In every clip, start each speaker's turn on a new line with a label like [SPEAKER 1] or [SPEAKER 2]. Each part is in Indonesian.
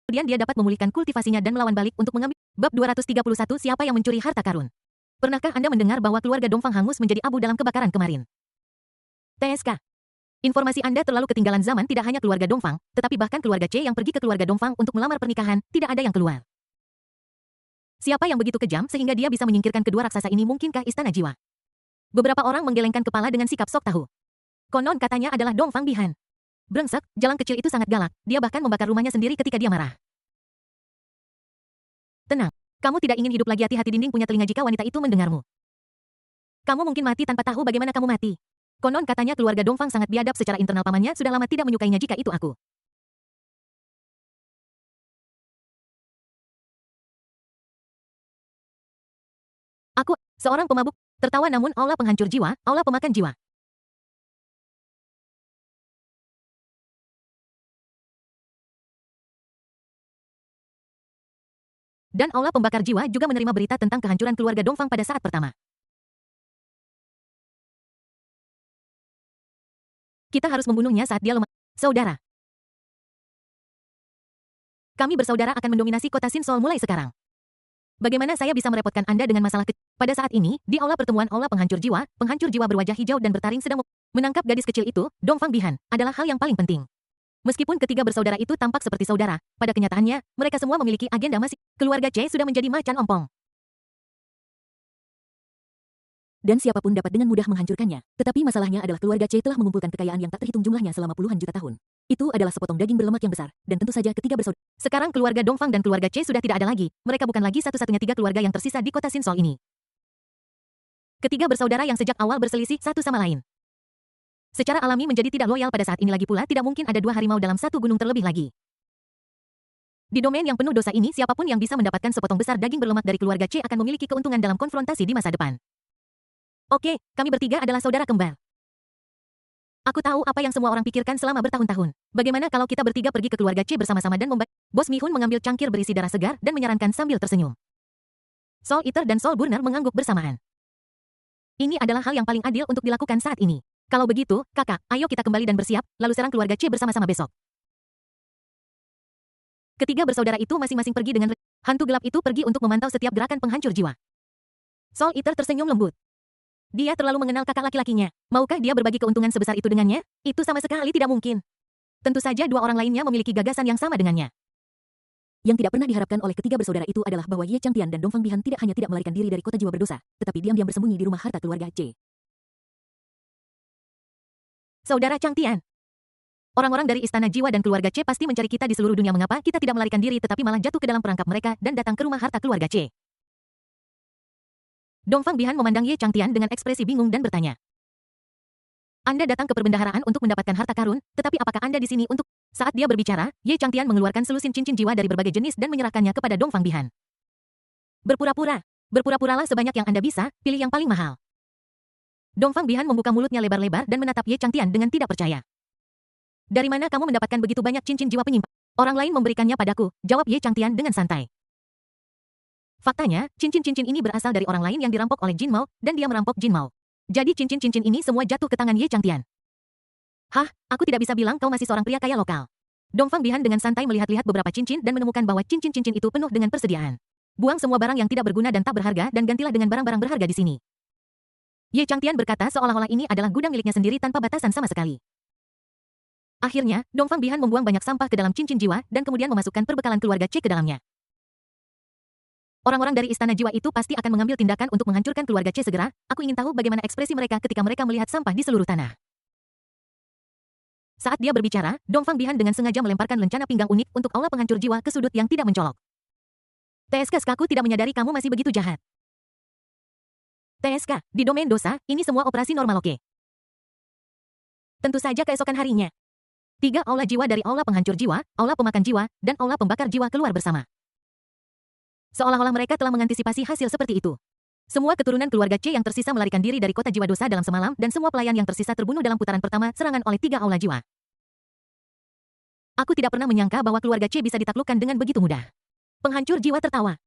[SPEAKER 1] Kemudian dia dapat memulihkan kultivasinya dan melawan balik untuk mengambil. Bab 231 Siapa yang mencuri harta karun? Pernahkah Anda mendengar bahwa keluarga Dongfang hangus menjadi abu dalam kebakaran kemarin? TSK. Informasi Anda terlalu ketinggalan zaman. Tidak hanya keluarga Dongfang, tetapi bahkan keluarga C yang pergi ke keluarga Dongfang untuk melamar pernikahan, tidak ada yang keluar. Siapa yang begitu kejam sehingga dia bisa menyingkirkan kedua raksasa ini? Mungkinkah istana jiwa? Beberapa orang menggelengkan kepala dengan sikap sok tahu. Konon katanya adalah Dongfang Bihan. Brengsek, jalan kecil itu sangat galak. Dia bahkan membakar rumahnya sendiri ketika dia marah. Tenang. Kamu tidak ingin hidup lagi. Hati-hati, dinding punya telinga jika wanita itu mendengarmu. Kamu mungkin mati tanpa tahu bagaimana kamu mati. Konon katanya keluarga Dongfang sangat biadab secara internal. Pamannya sudah lama tidak menyukainya. Jika itu aku. Aku, seorang pemabuk, tertawa namun aula penghancur jiwa, aula pemakan jiwa. Dan aula pembakar jiwa juga menerima berita tentang kehancuran keluarga Dongfang pada saat pertama. Kita harus membunuhnya saat dia lemah. Saudara. Kami bersaudara akan mendominasi kota Sinsol mulai sekarang. Bagaimana saya bisa merepotkan Anda dengan masalah kecil? Pada saat ini, di aula pertemuan aula penghancur jiwa berwajah hijau dan bertaring sedang menangkap gadis kecil itu, Dongfang Bihan, adalah hal yang paling penting. Meskipun ketiga bersaudara itu tampak seperti saudara, pada kenyataannya, mereka semua memiliki agenda masing. Keluarga C sudah menjadi macan ompong. Dan siapapun dapat dengan mudah menghancurkannya. Tetapi masalahnya adalah keluarga C telah mengumpulkan kekayaan yang tak terhitung jumlahnya selama puluhan juta tahun. Itu adalah sepotong daging berlemak yang besar, dan tentu saja ketiga bersaudara. Sekarang keluarga Dongfang dan keluarga C sudah tidak ada lagi. Mereka bukan lagi satu-satunya tiga keluarga yang tersisa di kota Sinsol ini. Ketiga bersaudara yang sejak awal berselisih satu sama lain. Secara alami menjadi tidak loyal pada saat ini. Lagi pula tidak mungkin ada dua harimau dalam satu gunung terlebih lagi. Di domain yang penuh dosa ini, siapapun yang bisa mendapatkan sepotong besar daging berlemak dari keluarga C akan memiliki keuntungan dalam konfrontasi di masa depan. Oke, kami bertiga adalah saudara kembar. Aku tahu apa yang semua orang pikirkan selama bertahun-tahun. Bagaimana kalau kita bertiga pergi ke keluarga C bersama-sama dan membantu? Bos Mihun mengambil cangkir berisi darah segar dan menyarankan sambil tersenyum. Soul Eater dan Soul Burner mengangguk bersamaan. Ini adalah hal yang paling adil untuk dilakukan saat ini. Kalau begitu, kakak, ayo kita kembali dan bersiap, lalu serang keluarga C bersama-sama besok. Ketiga bersaudara itu masing-masing pergi dengan hantu gelap itu pergi untuk memantau setiap gerakan penghancur jiwa. Soul Eater tersenyum lembut. Dia terlalu mengenal kakak laki-lakinya. Maukah dia berbagi keuntungan sebesar itu dengannya? Itu sama sekali tidak mungkin. Tentu saja dua orang lainnya memiliki gagasan yang sama dengannya. Yang tidak pernah diharapkan oleh ketiga bersaudara itu adalah bahwa Ye Changtian dan Dongfang Bihan tidak hanya tidak melarikan diri dari kota jiwa berdosa, tetapi diam-diam bersembunyi di rumah harta keluarga C. Saudara Changtian. Orang-orang dari istana jiwa dan keluarga C pasti mencari kita di seluruh dunia. Mengapa kita tidak melarikan diri tetapi malah jatuh ke dalam perangkap mereka dan datang ke rumah harta keluarga C? Dongfang Bihan memandang Ye Changtian dengan ekspresi bingung dan bertanya. Anda datang ke perbendaharaan untuk mendapatkan harta karun, tetapi apakah Anda di sini untuk... Saat dia berbicara, Ye Changtian mengeluarkan selusin cincin jiwa dari berbagai jenis dan menyerahkannya kepada Dongfang Bihan. Berpura-pura. Berpura-puralah sebanyak yang Anda bisa, pilih yang paling mahal. Dongfang Bihan membuka mulutnya lebar-lebar dan menatap Ye Changtian dengan tidak percaya. Dari mana kamu mendapatkan begitu banyak cincin jiwa penyimpan? Orang lain memberikannya padaku, jawab Ye Changtian dengan santai. Faktanya, cincin-cincin ini berasal dari orang lain yang dirampok oleh Jin Mao, dan dia merampok Jin Mao. Jadi cincin-cincin ini semua jatuh ke tangan Ye Changtian. Hah, aku tidak bisa bilang kau masih seorang pria kaya lokal. Dongfang Bihan dengan santai melihat-lihat beberapa cincin dan menemukan bahwa cincin-cincin itu penuh dengan persediaan. Buang semua barang yang tidak berguna dan tak berharga dan gantilah dengan barang-barang berharga di sini. Ye Changtian berkata seolah-olah ini adalah gudang miliknya sendiri tanpa batasan sama sekali. Akhirnya, Dongfang Bihan membuang banyak sampah ke dalam cincin jiwa dan kemudian memasukkan perbekalan keluarga C ke dalamnya. Orang-orang dari istana jiwa itu pasti akan mengambil tindakan untuk menghancurkan keluarga C segera. Aku ingin tahu bagaimana ekspresi mereka ketika mereka melihat sampah di seluruh tanah. Saat dia berbicara, Dongfang Bihan dengan sengaja melemparkan lencana pinggang unik untuk aula penghancur jiwa ke sudut yang tidak mencolok. TSK, aku tidak menyadari kamu masih begitu jahat. TSK, di domain dosa, ini semua operasi normal oke? Tentu saja keesokan harinya. 3 aula jiwa dari aula penghancur jiwa, aula pemakan jiwa, dan aula pembakar jiwa keluar bersama. Seolah-olah mereka telah mengantisipasi hasil seperti itu. Semua keturunan keluarga C yang tersisa melarikan diri dari kota jiwa dosa dalam semalam dan semua pelayan yang tersisa terbunuh dalam putaran pertama serangan oleh 3 aula jiwa. Aku tidak pernah menyangka bahwa keluarga C bisa ditaklukkan dengan begitu mudah. Penghancur jiwa tertawa.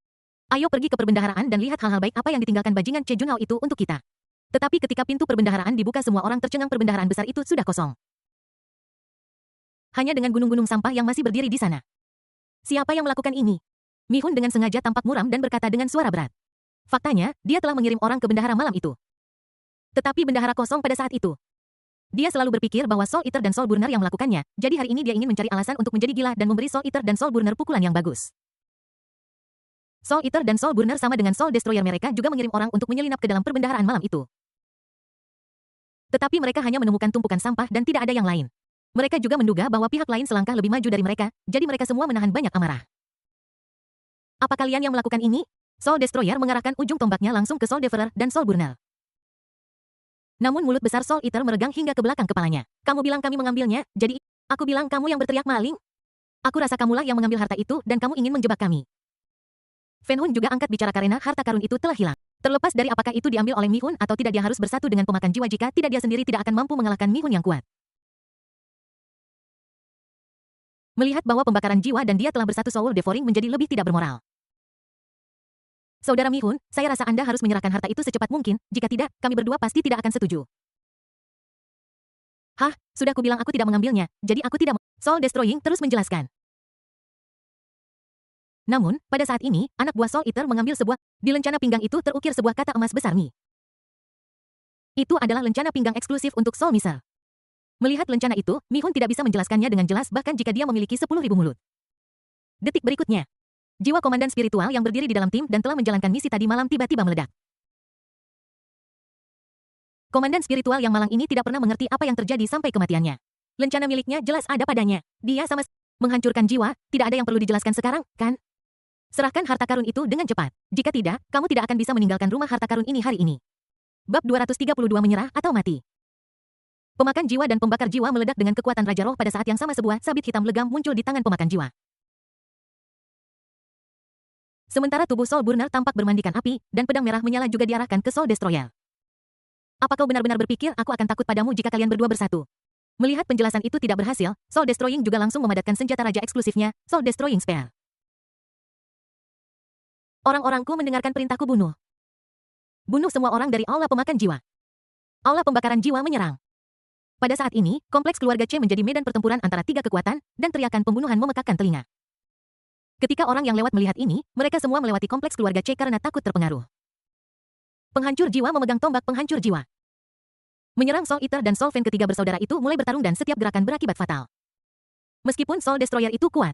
[SPEAKER 1] Ayo pergi ke perbendaharaan dan lihat hal-hal baik apa yang ditinggalkan bajingan Ce Junhao itu untuk kita. Tetapi ketika pintu perbendaharaan dibuka semua orang tercengang. Perbendaharaan besar itu sudah kosong. Hanya dengan gunung-gunung sampah yang masih berdiri di sana. Siapa yang melakukan ini? Mi-hun dengan sengaja tampak muram dan berkata dengan suara berat. Faktanya, dia telah mengirim orang ke bendahara malam itu. Tetapi bendahara kosong pada saat itu. Dia selalu berpikir bahwa Soul Eater dan Soul Burner yang melakukannya, jadi hari ini dia ingin mencari alasan untuk menjadi gila dan memberi Soul Eater dan Soul Burner pukulan yang bagus. Soul Eater dan Soul Burner sama dengan Soul Destroyer, mereka juga mengirim orang untuk menyelinap ke dalam perbendaharaan malam itu. Tetapi mereka hanya menemukan tumpukan sampah dan tidak ada yang lain. Mereka juga menduga bahwa pihak lain selangkah lebih maju dari mereka, jadi mereka semua menahan banyak amarah. Apa kalian yang melakukan ini? Soul Destroyer mengarahkan ujung tombaknya langsung ke Soul Devourer dan Soul Burner. Namun mulut besar Soul Eater meregang hingga ke belakang kepalanya. Kamu bilang kami mengambilnya, jadi aku bilang kamu yang berteriak maling? Aku rasa kamulah yang mengambil harta itu dan kamu ingin menjebak kami. Fen Hun juga angkat bicara karena harta karun itu telah hilang. Terlepas dari apakah itu diambil oleh Mi-hun atau tidak, dia harus bersatu dengan pemakan jiwa. Jika tidak, dia sendiri tidak akan mampu mengalahkan Mi-hun yang kuat. Melihat bahwa pembakaran jiwa dan dia telah bersatu, Soul Devouring menjadi lebih tidak bermoral. Saudara Mi-hun, saya rasa Anda harus menyerahkan harta itu secepat mungkin, jika tidak, kami berdua pasti tidak akan setuju. Hah, sudah kubilang aku tidak mengambilnya, jadi aku tidak. Soul Destroying terus menjelaskan. Namun, pada saat ini, anak buah Soul Eater mengambil sebuah, di lencana pinggang itu terukir sebuah kata emas besar Mi. Itu adalah lencana pinggang eksklusif untuk Soul Missile. Melihat lencana itu, Mi-hun tidak bisa menjelaskannya dengan jelas bahkan jika dia memiliki 10.000 mulut. Detik berikutnya, jiwa komandan spiritual yang berdiri di dalam tim dan telah menjalankan misi tadi malam tiba-tiba meledak. Komandan spiritual yang malang ini tidak pernah mengerti apa yang terjadi sampai kematiannya. Lencana miliknya jelas ada padanya. Dia sama menghancurkan jiwa, tidak ada yang perlu dijelaskan sekarang, kan? Serahkan harta karun itu dengan cepat. Jika tidak, kamu tidak akan bisa meninggalkan rumah harta karun ini hari ini. Bab 232 menyerah atau mati. Pemakan jiwa dan pembakar jiwa meledak dengan kekuatan Raja Roh pada saat yang sama. Sebuah sabit hitam legam muncul di tangan pemakan jiwa. Sementara tubuh Soul Burner tampak bermandikan api, dan pedang merah menyala juga diarahkan ke Soul Destroyer. Apa kau benar-benar berpikir aku akan takut padamu jika kalian berdua bersatu? Melihat penjelasan itu tidak berhasil, Soul Destroying juga langsung memadatkan senjata raja eksklusifnya, Soul Destroying Spear. Orang-orangku mendengarkan perintahku, bunuh. Bunuh semua orang dari aula pemakan jiwa. Aula pembakaran jiwa menyerang. Pada saat ini, kompleks keluarga C menjadi medan pertempuran antara tiga kekuatan, dan teriakan pembunuhan memekakkan telinga. Ketika orang yang lewat melihat ini, mereka semua melewati kompleks keluarga C karena takut terpengaruh. Penghancur jiwa memegang tombak penghancur jiwa. Menyerang Soul Eater dan Soul Fan, ketiga bersaudara itu mulai bertarung dan setiap gerakan berakibat fatal. Meskipun Soul Destroyer itu kuat,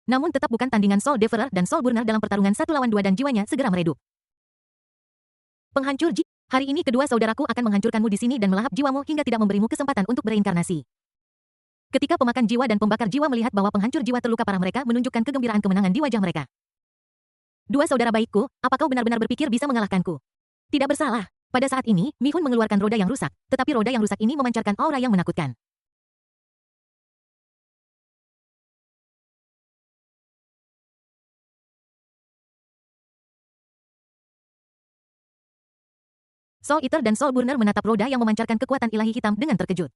[SPEAKER 1] namun tetap bukan tandingan Soul Devourer dan Soul Burner dalam pertarungan 1 lawan 2 dan jiwanya segera meredup. Penghancur jiwa. Hari ini kedua saudaraku akan menghancurkanmu di sini dan melahap jiwamu hingga tidak memberimu kesempatan untuk bereinkarnasi. Ketika pemakan jiwa dan pembakar jiwa melihat bahwa penghancur jiwa terluka parah, mereka menunjukkan kegembiraan kemenangan di wajah mereka. Dua saudara baikku, apa kau benar-benar berpikir bisa mengalahkanku? Tidak bersalah. Pada saat ini, Mi-hun mengeluarkan roda yang rusak, tetapi roda yang rusak ini memancarkan aura yang menakutkan. Soul Eater dan Soul Burner menatap roda yang memancarkan kekuatan ilahi hitam dengan terkejut.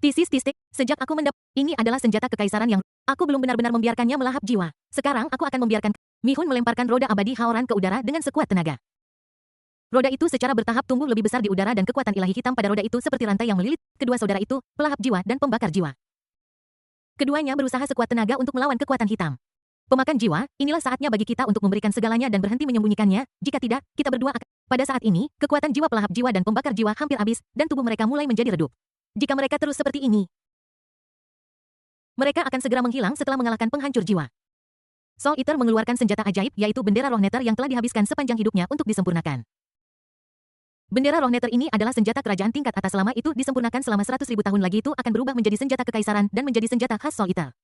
[SPEAKER 1] Tisis-tisik, sejak aku ini adalah senjata kekaisaran yang aku belum benar-benar membiarkannya melahap jiwa. Sekarang aku akan membiarkan. Mi-hun melemparkan roda abadi Haoran ke udara dengan sekuat tenaga. Roda itu secara bertahap tumbuh lebih besar di udara dan kekuatan ilahi hitam pada roda itu seperti rantai yang melilit kedua saudara itu, pelahap jiwa dan pembakar jiwa. Keduanya berusaha sekuat tenaga untuk melawan kekuatan hitam. Pemakan jiwa, inilah saatnya bagi kita untuk memberikan segalanya dan berhenti menyembunyikannya, jika tidak, kita berdua akan. Pada saat ini, kekuatan jiwa pelahap jiwa dan pembakar jiwa hampir habis, dan tubuh mereka mulai menjadi redup. Jika mereka terus seperti ini, mereka akan segera menghilang setelah mengalahkan penghancur jiwa. Soul Eater mengeluarkan senjata ajaib, yaitu bendera roh Nether yang telah dihabiskan sepanjang hidupnya untuk disempurnakan. Bendera roh Nether ini adalah senjata kerajaan tingkat atas, selama itu disempurnakan selama 100.000 tahun lagi itu akan berubah menjadi senjata kekaisaran dan menjadi senjata khas Soul Eater.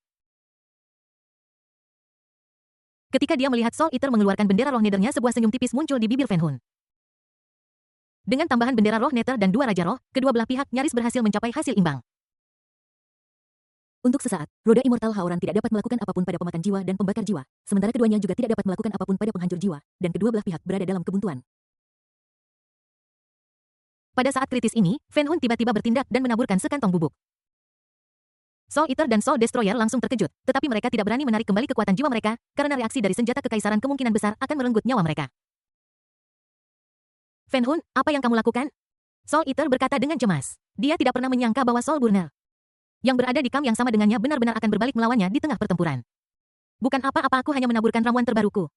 [SPEAKER 1] Ketika dia melihat Soul Eater mengeluarkan bendera roh Nether-nya, sebuah senyum tipis muncul di bibir Fen Hun. Dengan tambahan bendera roh Nether dan dua raja roh, kedua belah pihak nyaris berhasil mencapai hasil imbang. Untuk sesaat, roda immortal Haoran tidak dapat melakukan apapun pada pemakan jiwa dan pembakar jiwa, sementara keduanya juga tidak dapat melakukan apapun pada penghancur jiwa, dan kedua belah pihak berada dalam kebuntuan. Pada saat kritis ini, Fen Hun tiba-tiba bertindak dan menaburkan sekantong bubuk. Soul Eater dan Soul Destroyer langsung terkejut, tetapi mereka tidak berani menarik kembali kekuatan jiwa mereka, karena reaksi dari senjata kekaisaran kemungkinan besar akan merenggut nyawa mereka. Fen Hun, apa yang kamu lakukan? Soul Eater berkata dengan cemas. Dia tidak pernah menyangka bahwa Soul Burner yang berada di camp yang sama dengannya benar-benar akan berbalik melawannya di tengah pertempuran. Bukan apa-apa, aku hanya menaburkan ramuan terbaruku.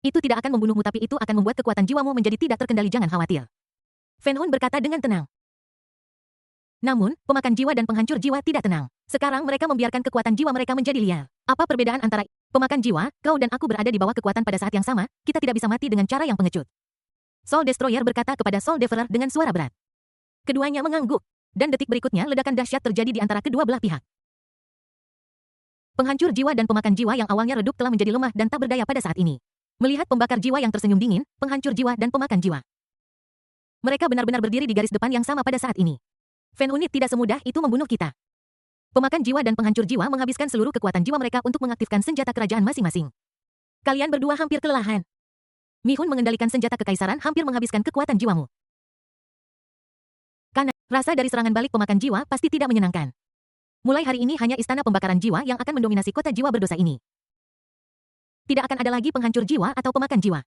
[SPEAKER 1] Itu tidak akan membunuhmu, tapi itu akan membuat kekuatan jiwamu menjadi tidak terkendali, jangan khawatir. Fen Hun berkata dengan tenang. Namun, pemakan jiwa dan penghancur jiwa tidak tenang. Sekarang mereka membiarkan kekuatan jiwa mereka menjadi liar. Apa perbedaan antara pemakan jiwa, kau dan aku berada di bawah kekuatan pada saat yang sama, kita tidak bisa mati dengan cara yang pengecut. Soul Destroyer berkata kepada Soul Devourer dengan suara berat. Keduanya mengangguk, dan detik berikutnya ledakan dahsyat terjadi di antara kedua belah pihak. Penghancur jiwa dan pemakan jiwa yang awalnya redup telah menjadi lemah dan tak berdaya pada saat ini. Melihat pembakar jiwa yang tersenyum dingin, penghancur jiwa dan pemakan jiwa. Mereka benar-benar berdiri di garis depan yang sama pada saat ini. Fen Hun tidak semudah itu membunuh kita. Pemakan jiwa dan penghancur jiwa menghabiskan seluruh kekuatan jiwa mereka untuk mengaktifkan senjata kerajaan masing-masing. Kalian berdua hampir kelelahan. Mi Hun mengendalikan senjata kekaisaran hampir menghabiskan kekuatan jiwamu. Karena rasa dari serangan balik pemakan jiwa pasti tidak menyenangkan. Mulai hari ini hanya istana pembakaran jiwa yang akan mendominasi kota jiwa berdosa ini. Tidak akan ada lagi penghancur jiwa atau pemakan jiwa.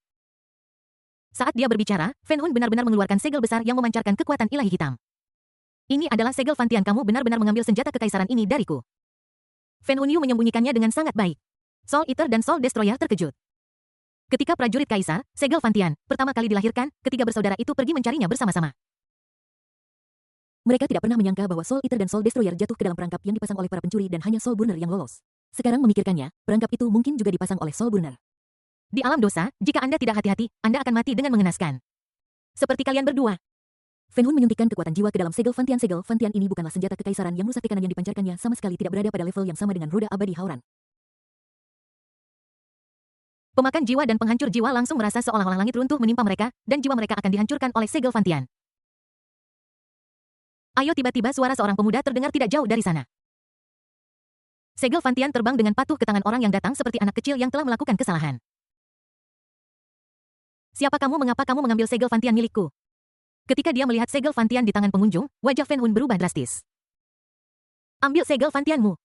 [SPEAKER 1] Saat dia berbicara, Fen Hun benar-benar mengeluarkan segel besar yang memancarkan kekuatan ilahi hitam. Ini adalah segel Fantian, kamu benar-benar mengambil senjata kekaisaran ini dariku. Fen Hun Yu menyembunyikannya dengan sangat baik. Soul Eater dan Soul Destroyer terkejut. Ketika prajurit kaisar, segel Fantian, pertama kali dilahirkan, ketiga bersaudara itu pergi mencarinya bersama-sama. Mereka tidak pernah menyangka bahwa Soul Eater dan Soul Destroyer jatuh ke dalam perangkap yang dipasang oleh para pencuri dan hanya Soul Burner yang lolos. Sekarang memikirkannya, perangkap itu mungkin juga dipasang oleh Soul Burner. Di alam dosa, jika Anda tidak hati-hati, Anda akan mati dengan mengenaskan. Seperti kalian berdua. Fen Hun menyuntikkan kekuatan jiwa ke dalam segel Fantian. Segel Fantian ini bukanlah senjata kekaisaran yang merusak tekanan yang dipancarkannya sama sekali tidak berada pada level yang sama dengan roda abadi Hauran. Pemakan jiwa dan penghancur jiwa langsung merasa seolah-olah langit runtuh menimpa mereka, dan jiwa mereka akan dihancurkan oleh segel Fantian. Ayo, tiba-tiba suara seorang pemuda terdengar tidak jauh dari sana. Segel Fantian terbang dengan patuh ke tangan orang yang datang seperti anak kecil yang telah melakukan kesalahan. Siapa kamu? Mengapa kamu mengambil segel Fantian milikku? Ketika dia melihat segel Fantian di tangan pengunjung, wajah Fen Hun berubah drastis. Ambil segel Fantianmu.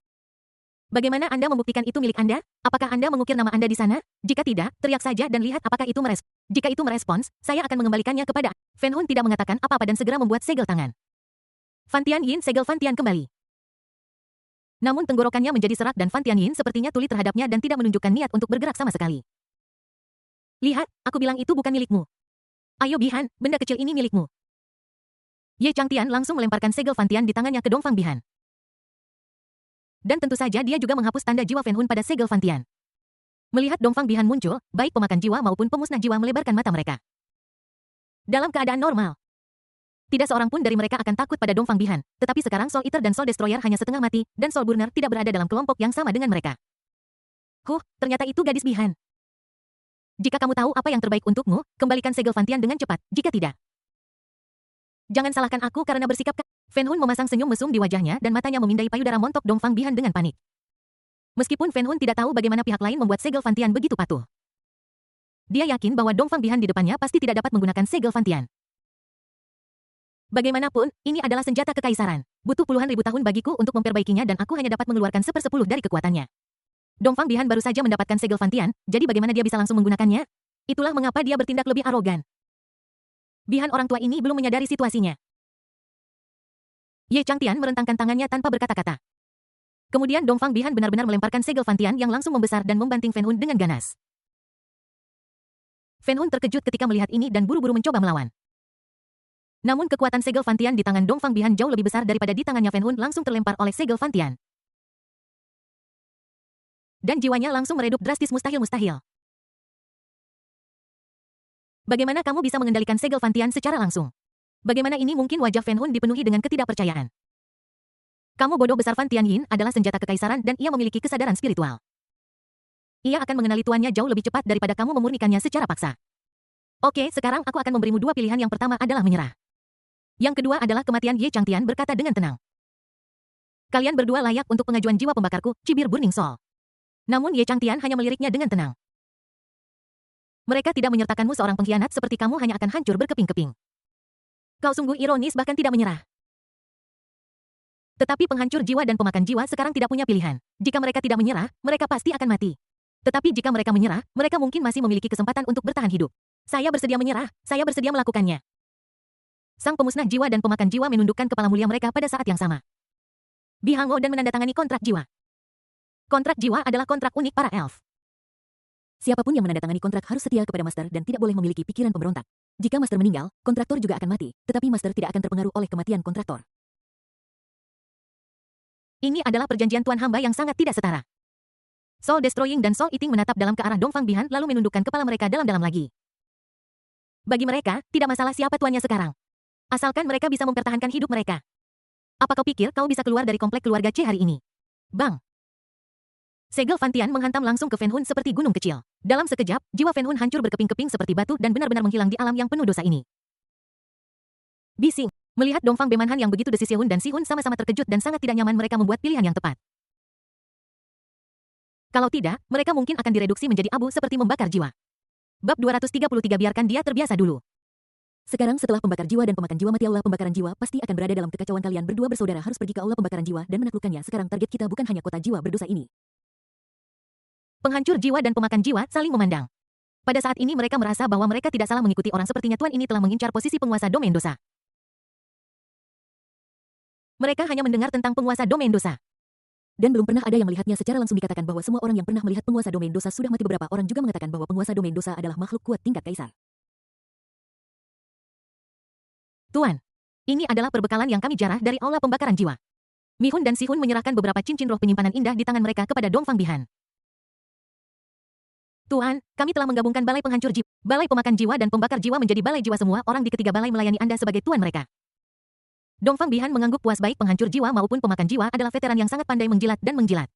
[SPEAKER 1] Bagaimana Anda membuktikan itu milik Anda? Apakah Anda mengukir nama Anda di sana? Jika tidak, teriak saja dan lihat apakah itu merespons. Jika itu merespons, saya akan mengembalikannya kepada. Fen Hun tidak mengatakan apa-apa dan segera membuat segel tangan. Fantian Yin, segel Fantian kembali. Namun tenggorokannya menjadi serak dan Fantian Yin sepertinya tuli terhadapnya dan tidak menunjukkan niat untuk bergerak sama sekali. Lihat, aku bilang itu bukan milikmu. Ayo Bihan, benda kecil ini milikmu. Ye Changtian langsung melemparkan segel Fantian di tangannya ke Dongfang Bihan. Dan tentu saja dia juga menghapus tanda jiwa Fen Hun pada segel Fantian. Melihat Dongfang Bihan muncul, baik pemakan jiwa maupun pemusnah jiwa melebarkan mata mereka. Dalam keadaan normal, tidak seorang pun dari mereka akan takut pada Dongfang Bihan, tetapi sekarang Soul Eater dan Soul Destroyer hanya setengah mati, dan Soul Burner tidak berada dalam kelompok yang sama dengan mereka. Ternyata itu gadis Bihan. Jika kamu tahu apa yang terbaik untukmu, kembalikan segel Fantian dengan cepat, jika tidak. Jangan salahkan aku karena bersikap Fen Hun memasang senyum mesum di wajahnya dan matanya memindai payudara montok Dongfang Bihan dengan panik. Meskipun Fen Hun tidak tahu bagaimana pihak lain membuat segel Fantian begitu patuh. Dia yakin bahwa Dongfang Bihan di depannya pasti tidak dapat menggunakan segel Fantian. Bagaimanapun, ini adalah senjata kekaisaran. Butuh puluhan ribu tahun bagiku untuk memperbaikinya dan aku hanya dapat mengeluarkan 1/10 dari kekuatannya. Dongfang Bihan baru saja mendapatkan segel Fantian, jadi bagaimana dia bisa langsung menggunakannya? Itulah mengapa dia bertindak lebih arogan. Bihan orang tua ini belum menyadari situasinya. Ye Changtian merentangkan tangannya tanpa berkata-kata. Kemudian Dongfang Bihan benar-benar melemparkan segel Fantian yang langsung membesar dan membanting Fen Hun dengan ganas. Fen Hun terkejut ketika melihat ini dan buru-buru mencoba melawan. Namun kekuatan segel Fantian di tangan Dongfang Bihan jauh lebih besar daripada di tangannya. Fen Hun langsung terlempar oleh segel Fantian. Dan jiwanya langsung meredup drastis, mustahil. Bagaimana kamu bisa mengendalikan segel Fantian secara langsung? Bagaimana ini mungkin? Wajah Fen Hun dipenuhi dengan ketidakpercayaan. Kamu bodoh besar. Fantian Yin adalah senjata kekaisaran dan ia memiliki kesadaran spiritual. Ia akan mengenali tuannya jauh lebih cepat daripada kamu memurnikannya secara paksa. Oke, sekarang aku akan memberimu dua pilihan. Yang pertama adalah menyerah. Yang kedua adalah kematian. Ye Changtian berkata dengan tenang. Kalian berdua layak untuk pengajuan jiwa pembakarku, Cibir Burning Soul. Namun Ye Changtian hanya meliriknya dengan tenang. Mereka tidak menyertakanmu. Seorang pengkhianat seperti kamu hanya akan hancur berkeping-keping. Kau sungguh ironis, bahkan tidak menyerah. Tetapi penghancur jiwa dan pemakan jiwa sekarang tidak punya pilihan. Jika mereka tidak menyerah, mereka pasti akan mati. Tetapi jika mereka menyerah, mereka mungkin masih memiliki kesempatan untuk bertahan hidup. Saya bersedia menyerah, saya bersedia melakukannya. Sang pemusnah jiwa dan pemakan jiwa menundukkan kepala mulia mereka pada saat yang sama. Bihango dan menandatangani kontrak jiwa. Kontrak jiwa adalah kontrak unik para elf. Siapapun yang menandatangani kontrak harus setia kepada Master dan tidak boleh memiliki pikiran pemberontak. Jika Master meninggal, kontraktor juga akan mati, tetapi Master tidak akan terpengaruh oleh kematian kontraktor. Ini adalah perjanjian Tuan Hamba yang sangat tidak setara. Soul Destroying dan Soul Eating menatap dalam ke arah Dongfang Bihan lalu menundukkan kepala mereka dalam-dalam lagi. Bagi mereka, tidak masalah siapa tuannya sekarang. Asalkan mereka bisa mempertahankan hidup mereka. Apa kau pikir kau bisa keluar dari komplek keluarga C hari ini? Bang! Segel Fantian menghantam langsung ke Fen Hun seperti gunung kecil. Dalam sekejap, jiwa Fen Hun hancur berkeping-keping seperti batu dan benar-benar menghilang di alam yang penuh dosa ini. Bising. Melihat Dongfang Bemanhan yang begitu desis Sihun dan Sihun sama-sama terkejut dan sangat tidak nyaman mereka membuat pilihan yang tepat. Kalau tidak, mereka mungkin akan direduksi menjadi abu seperti membakar jiwa. Bab 233 biarkan dia terbiasa dulu. Sekarang setelah pembakar jiwa dan pemakan jiwa mati aula pembakaran jiwa pasti akan berada dalam kekacauan kalian berdua bersaudara harus pergi ke aula pembakaran jiwa dan menaklukkannya. Sekarang target kita bukan hanya kota jiwa berdosa ini. Penghancur jiwa dan pemakan jiwa saling memandang. Pada saat ini mereka merasa bahwa mereka tidak salah mengikuti orang sepertinya tuan ini telah mengincar posisi penguasa domain dosa. Mereka hanya mendengar tentang penguasa domain dosa. Dan belum pernah ada yang melihatnya secara langsung dikatakan bahwa semua orang yang pernah melihat penguasa domain dosa sudah mati. Beberapa orang juga mengatakan bahwa penguasa domain dosa adalah makhluk kuat tingkat kaisar. Tuan, ini adalah perbekalan yang kami jarah dari aula pembakaran jiwa. Mihun dan Sihun menyerahkan beberapa cincin roh penyimpanan indah di tangan mereka kepada Dongfang Bihan. Tuan, kami telah menggabungkan balai penghancur jiwa, balai pemakan jiwa dan pembakar jiwa menjadi balai jiwa. Semua orang di ketiga balai melayani Anda sebagai tuan mereka. Dongfang Bihan mengangguk puas baik penghancur jiwa maupun pemakan jiwa adalah veteran yang sangat pandai menjilat dan menjilat.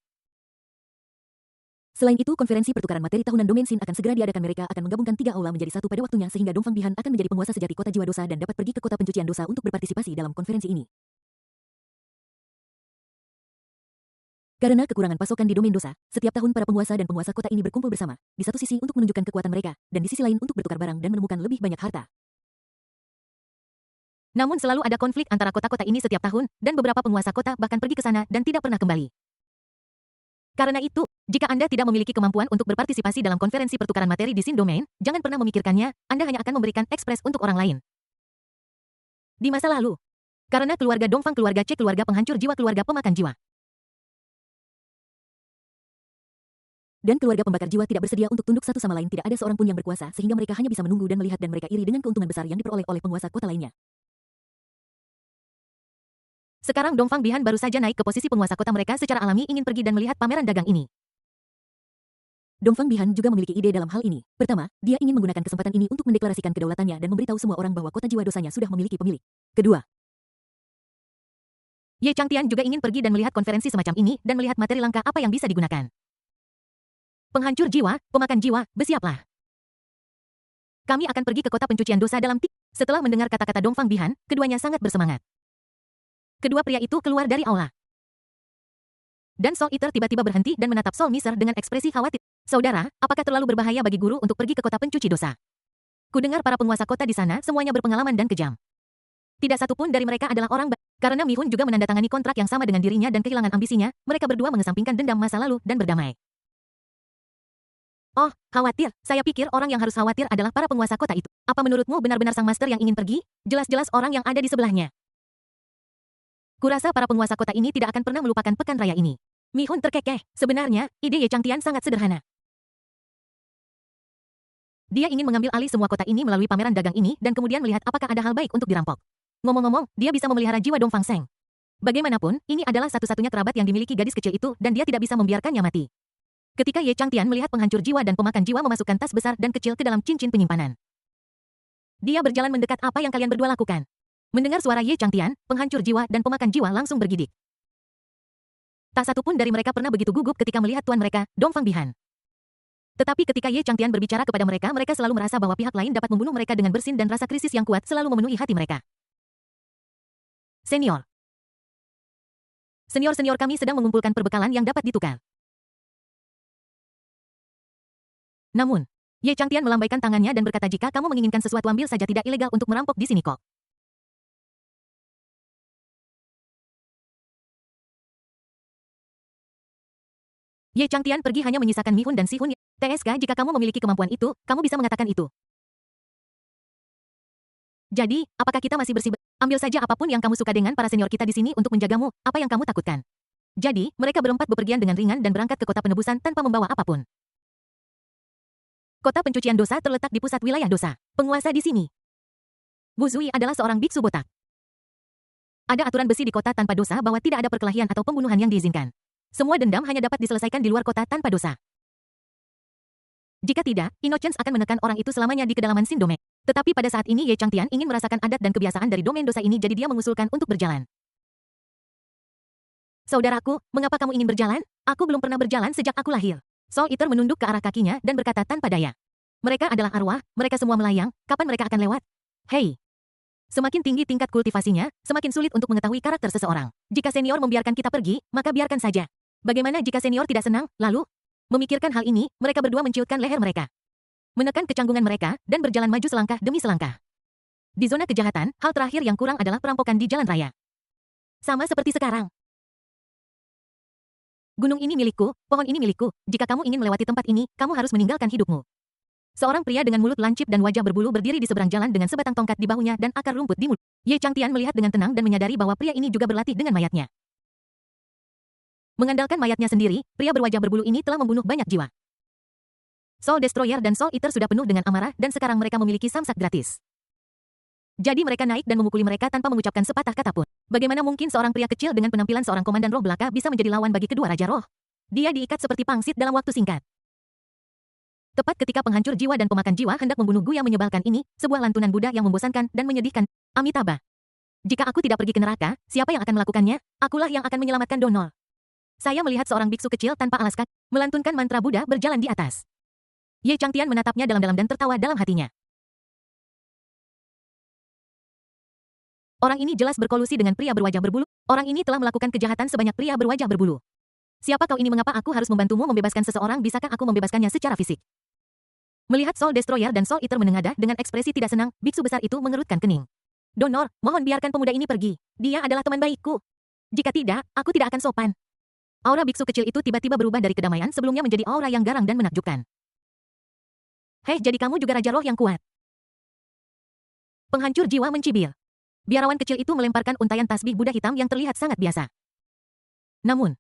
[SPEAKER 1] Selain itu, konferensi pertukaran materi tahunan Domain Sin akan segera diadakan. Mereka akan menggabungkan 3 aula menjadi satu pada waktunya sehingga Dongfang Bihan akan menjadi penguasa sejati kota jiwa dosa dan dapat pergi ke kota pencucian dosa untuk berpartisipasi dalam konferensi ini. Karena kekurangan pasokan di domain dosa, setiap tahun para penguasa dan penguasa kota ini berkumpul bersama, di satu sisi untuk menunjukkan kekuatan mereka, dan di sisi lain untuk bertukar barang dan menemukan lebih banyak harta. Namun selalu ada konflik antara kota-kota ini setiap tahun, dan beberapa penguasa kota bahkan pergi ke sana dan tidak pernah kembali. Karena itu, jika Anda tidak memiliki kemampuan untuk berpartisipasi dalam konferensi pertukaran materi di Sin Domain, jangan pernah memikirkannya, Anda hanya akan memberikan ekspres untuk orang lain. Di masa lalu, karena keluarga Dongfang, keluarga C, keluarga penghancur jiwa, keluarga pemakan jiwa, dan keluarga pembakar jiwa tidak bersedia untuk tunduk satu sama lain, tidak ada seorang pun yang berkuasa sehingga mereka hanya bisa menunggu dan melihat dan mereka iri dengan keuntungan besar yang diperoleh oleh penguasa kota lainnya. Sekarang Dongfang Bihan baru saja naik ke posisi penguasa kota mereka secara alami ingin pergi dan melihat pameran dagang ini. Dongfang Bihan juga memiliki ide dalam hal ini. Pertama, dia ingin menggunakan kesempatan ini untuk mendeklarasikan kedaulatannya dan memberitahu semua orang bahwa kota jiwa dosanya sudah memiliki pemilik. Kedua, Ye Changtian juga ingin pergi dan melihat konferensi semacam ini dan melihat materi langka apa yang bisa digunakan. Penghancur jiwa, pemakan jiwa, bersiaplah. Kami akan pergi ke kota pencucian dosa dalam Setelah mendengar kata-kata Dongfang Bihan, keduanya sangat bersemangat. Kedua pria itu keluar dari aula. Dan Soul Eater tiba-tiba berhenti dan menatap Soul Miser dengan ekspresi khawatir. Saudara, apakah terlalu berbahaya bagi guru untuk pergi ke kota pencuci dosa? Kudengar para penguasa kota di sana semuanya berpengalaman dan kejam. Tidak satu pun dari mereka adalah orang baik. Karena Mihun juga menandatangani kontrak yang sama dengan dirinya dan kehilangan ambisinya, mereka berdua mengesampingkan dendam masa lalu dan berdamai. Oh, khawatir. Saya pikir orang yang harus khawatir adalah para penguasa kota itu. Apa menurutmu benar-benar sang master yang ingin pergi? Jelas-jelas orang yang ada di sebelahnya. Kurasa para penguasa kota ini tidak akan pernah melupakan pekan raya ini. Mihun terkekeh. Sebenarnya, ide Ye Changtian sangat sederhana. Dia ingin mengambil alih semua kota ini melalui pameran dagang ini dan kemudian melihat apakah ada hal baik untuk dirampok. Ngomong-ngomong, dia bisa memelihara jiwa Dongfang Seng. Bagaimanapun, ini adalah satu-satunya kerabat yang dimiliki gadis kecil itu dan dia tidak bisa membiarkannya mati. Ketika Ye Changtian melihat penghancur jiwa dan pemakan jiwa memasukkan tas besar dan kecil ke dalam cincin penyimpanan, dia berjalan mendekat. Apa yang kalian berdua lakukan? Mendengar suara Ye Changtian, penghancur jiwa dan pemakan jiwa langsung bergidik. Tak satu pun dari mereka pernah begitu gugup ketika melihat tuan mereka, Dongfang Bihan. Tetapi ketika Ye Changtian berbicara kepada mereka, mereka selalu merasa bahwa pihak lain dapat membunuh mereka dengan bersin dan rasa krisis yang kuat selalu memenuhi hati mereka. Senior. Senior-senior kami sedang mengumpulkan perbekalan yang dapat ditukar. Namun, Ye Changtian melambaikan tangannya dan berkata, jika kamu menginginkan sesuatu ambil saja, tidak ilegal untuk merampok di sini kok. Ye Changtian pergi hanya menyisakan Mihun dan Sihun. TSK, jika kamu memiliki kemampuan itu, kamu bisa mengatakan itu. Jadi, apakah kita masih bersih? Ambil saja apapun yang kamu suka dengan para senior kita di sini untuk menjagamu. Apa yang kamu takutkan? Jadi, mereka berempat bepergian dengan ringan dan berangkat ke kota penebusan tanpa membawa apapun. Kota pencucian dosa terletak di pusat wilayah dosa. Penguasa di sini. Wu Zui adalah seorang biksu botak. Ada aturan besi di kota tanpa dosa bahwa tidak ada perkelahian atau pembunuhan yang diizinkan. Semua dendam hanya dapat diselesaikan di luar kota tanpa dosa. Jika tidak, Innocence akan menekan orang itu selamanya di kedalaman Sin Domain. Tetapi pada saat ini Ye Changtian ingin merasakan adat dan kebiasaan dari domain dosa ini, jadi dia mengusulkan untuk berjalan. Saudaraku, mengapa kamu ingin berjalan? Aku belum pernah berjalan sejak aku lahir. Soul Eater menunduk ke arah kakinya dan berkata tanpa daya. Mereka adalah arwah, mereka semua melayang, kapan mereka akan lewat? Hei! Semakin tinggi tingkat kultivasinya, semakin sulit untuk mengetahui karakter seseorang. Jika senior membiarkan kita pergi, maka biarkan saja. Bagaimana jika senior tidak senang, lalu? Memikirkan hal ini, mereka berdua menciutkan leher mereka. Menekan kecanggungan mereka, dan berjalan maju selangkah demi selangkah. Di zona kejahatan, hal terakhir yang kurang adalah perampokan di jalan raya. Sama seperti sekarang. Gunung ini milikku, pohon ini milikku, jika kamu ingin melewati tempat ini, kamu harus meninggalkan hidupmu. Seorang pria dengan mulut lancip dan wajah berbulu berdiri di seberang jalan dengan sebatang tongkat di bahunya dan akar rumput di mulut. Ye Changtian melihat dengan tenang dan menyadari bahwa pria ini juga berlatih dengan mayatnya. Mengandalkan mayatnya sendiri, pria berwajah berbulu ini telah membunuh banyak jiwa. Soul Destroyer dan Soul Eater sudah penuh dengan amarah dan sekarang mereka memiliki samsak gratis. Jadi mereka naik dan memukuli mereka tanpa mengucapkan sepatah kata pun. Bagaimana mungkin seorang pria kecil dengan penampilan seorang komandan roh belaka bisa menjadi lawan bagi kedua raja roh? Dia diikat seperti pangsit dalam waktu singkat. Tepat ketika penghancur jiwa dan pemakan jiwa hendak membunuh Gu yang menyebalkan ini, sebuah lantunan Buddha yang membosankan dan menyedihkan. Amitabha. Jika aku tidak pergi ke neraka, siapa yang akan melakukannya? Akulah yang akan menyelamatkan Donol. Saya melihat seorang biksu kecil tanpa alas kaki, melantunkan mantra Buddha berjalan di atas. Ye Changtian menatapnya dalam-dalam dan tertawa dalam hatinya. Orang ini jelas berkolusi dengan pria berwajah berbulu. Orang ini telah melakukan kejahatan sebanyak pria berwajah berbulu. Siapa kau ini? Mengapa aku harus membantumu membebaskan seseorang? Bisakah aku membebaskannya secara fisik? Melihat Soul Destroyer dan Soul Eater menengadah dengan ekspresi tidak senang, biksu besar itu mengerutkan kening. Donor, mohon biarkan pemuda ini pergi. Dia adalah teman baikku. Jika tidak, aku tidak akan sopan. Aura biksu kecil itu tiba-tiba berubah dari kedamaian sebelumnya menjadi aura yang garang dan menakjubkan. Hei, jadi kamu juga raja roh yang kuat. Penghancur jiwa mencibir. Biarawan kecil itu melemparkan untayan tasbih Buddha hitam yang terlihat sangat biasa. Namun,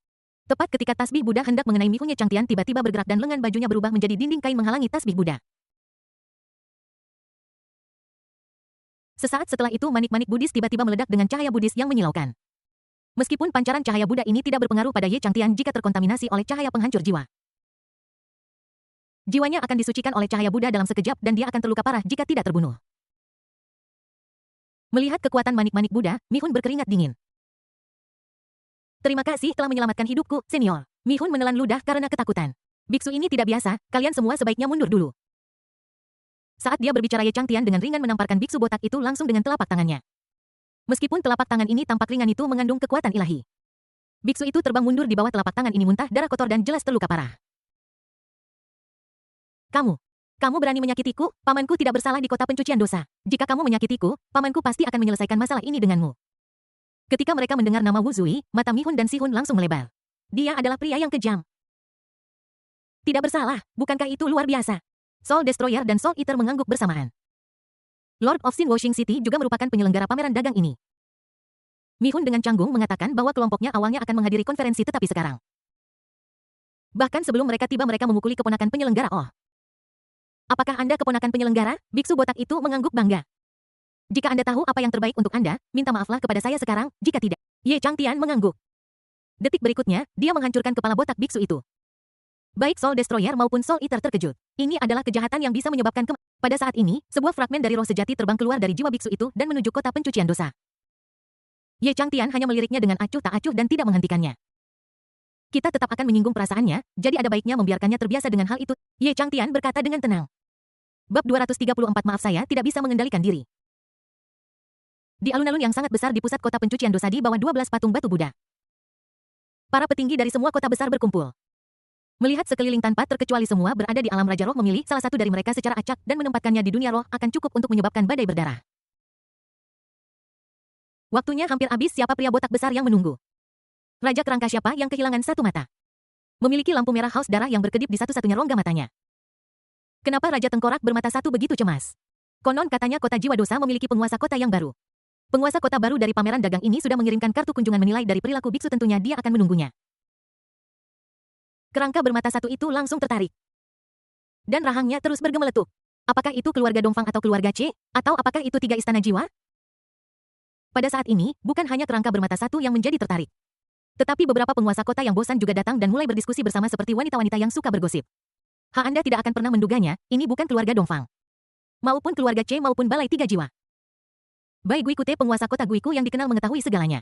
[SPEAKER 1] tepat ketika tasbih Buddha hendak mengenai Mihun, Ye Changtian tiba-tiba bergerak dan lengan bajunya berubah menjadi dinding kain menghalangi tasbih Buddha. Sesaat setelah itu manik-manik Buddhis tiba-tiba meledak dengan cahaya Buddhis yang menyilaukan. Meskipun pancaran cahaya Buddha ini tidak berpengaruh pada Ye Changtian jika terkontaminasi oleh cahaya penghancur jiwa. Jiwanya akan disucikan oleh cahaya Buddha dalam sekejap dan dia akan terluka parah jika tidak terbunuh. Melihat kekuatan manik-manik Buddha, Mihun berkeringat dingin. Terima kasih telah menyelamatkan hidupku, senior. Mihun menelan ludah karena ketakutan. Biksu ini tidak biasa, kalian semua sebaiknya mundur dulu. Saat dia berbicara, Ye Changtian dengan ringan menamparkan biksu botak itu langsung dengan telapak tangannya. Meskipun telapak tangan ini tampak ringan, itu mengandung kekuatan ilahi. Biksu itu terbang mundur di bawah telapak tangan ini, muntah darah kotor dan jelas terluka parah. Kamu berani menyakitiku? Pamanku tidak bersalah di kota pencucian dosa. Jika kamu menyakitiku, pamanku pasti akan menyelesaikan masalah ini denganmu. Ketika mereka mendengar nama Wu Zui, mata Mihun dan Sihun langsung melebar. Dia adalah pria yang kejam. Tidak bersalah, bukankah itu luar biasa? Soul Destroyer dan Soul Eater mengangguk bersamaan. Lord of Sin Washing City juga merupakan penyelenggara pameran dagang ini. Mihun dengan canggung mengatakan bahwa kelompoknya awalnya akan menghadiri konferensi, tetapi sekarang. Bahkan sebelum mereka tiba, mereka memukuli keponakan penyelenggara. Oh. Apakah Anda keponakan penyelenggara? Biksu botak itu mengangguk bangga. Jika Anda tahu apa yang terbaik untuk Anda, minta maaflah kepada saya sekarang, jika tidak. Ye Changtian mengangguk. Detik berikutnya, dia menghancurkan kepala botak biksu itu. Baik Soul Destroyer maupun Soul Eater terkejut. Ini adalah kejahatan yang bisa menyebabkan Pada saat ini, sebuah fragmen dari roh sejati terbang keluar dari jiwa biksu itu dan menuju kota pencucian dosa. Ye Changtian hanya meliriknya dengan acuh tak acuh dan tidak menghentikannya. Kita tetap akan menyinggung perasaannya, jadi ada baiknya membiarkannya terbiasa dengan hal itu. Ye Changtian berkata dengan tenang. Bab 234. Maaf, saya tidak bisa mengendalikan diri. Di alun-alun yang sangat besar di pusat kota pencucian dosa di bawah 12 patung batu Buddha. Para petinggi dari semua kota besar berkumpul. Melihat sekeliling tanpa terkecuali semua berada di alam Raja Roh, memilih salah satu dari mereka secara acak dan menempatkannya di dunia roh akan cukup untuk menyebabkan badai berdarah. Waktunya hampir habis. Siapa pria botak besar yang menunggu? Raja kerangka siapa yang kehilangan satu mata? Memiliki lampu merah haus darah yang berkedip di satu-satunya rongga matanya. Kenapa Raja Tengkorak bermata satu begitu cemas? Konon katanya kota jiwa dosa memiliki penguasa kota yang baru. Penguasa kota baru dari pameran dagang ini sudah mengirimkan kartu kunjungan menilai dari perilaku biksu, tentunya dia akan menunggunya. Kerangka bermata satu itu langsung tertarik. Dan rahangnya terus bergemeletup. Apakah itu keluarga Dongfang atau keluarga C? Atau apakah itu tiga istana jiwa? Pada saat ini, bukan hanya kerangka bermata satu yang menjadi tertarik. Tetapi beberapa penguasa kota yang bosan juga datang dan mulai berdiskusi bersama seperti wanita-wanita yang suka bergosip. Anda tidak akan pernah menduganya, ini bukan keluarga Dongfang. Maupun keluarga C maupun balai tiga jiwa. Bai Guikute, penguasa kota Guiku yang dikenal mengetahui segalanya.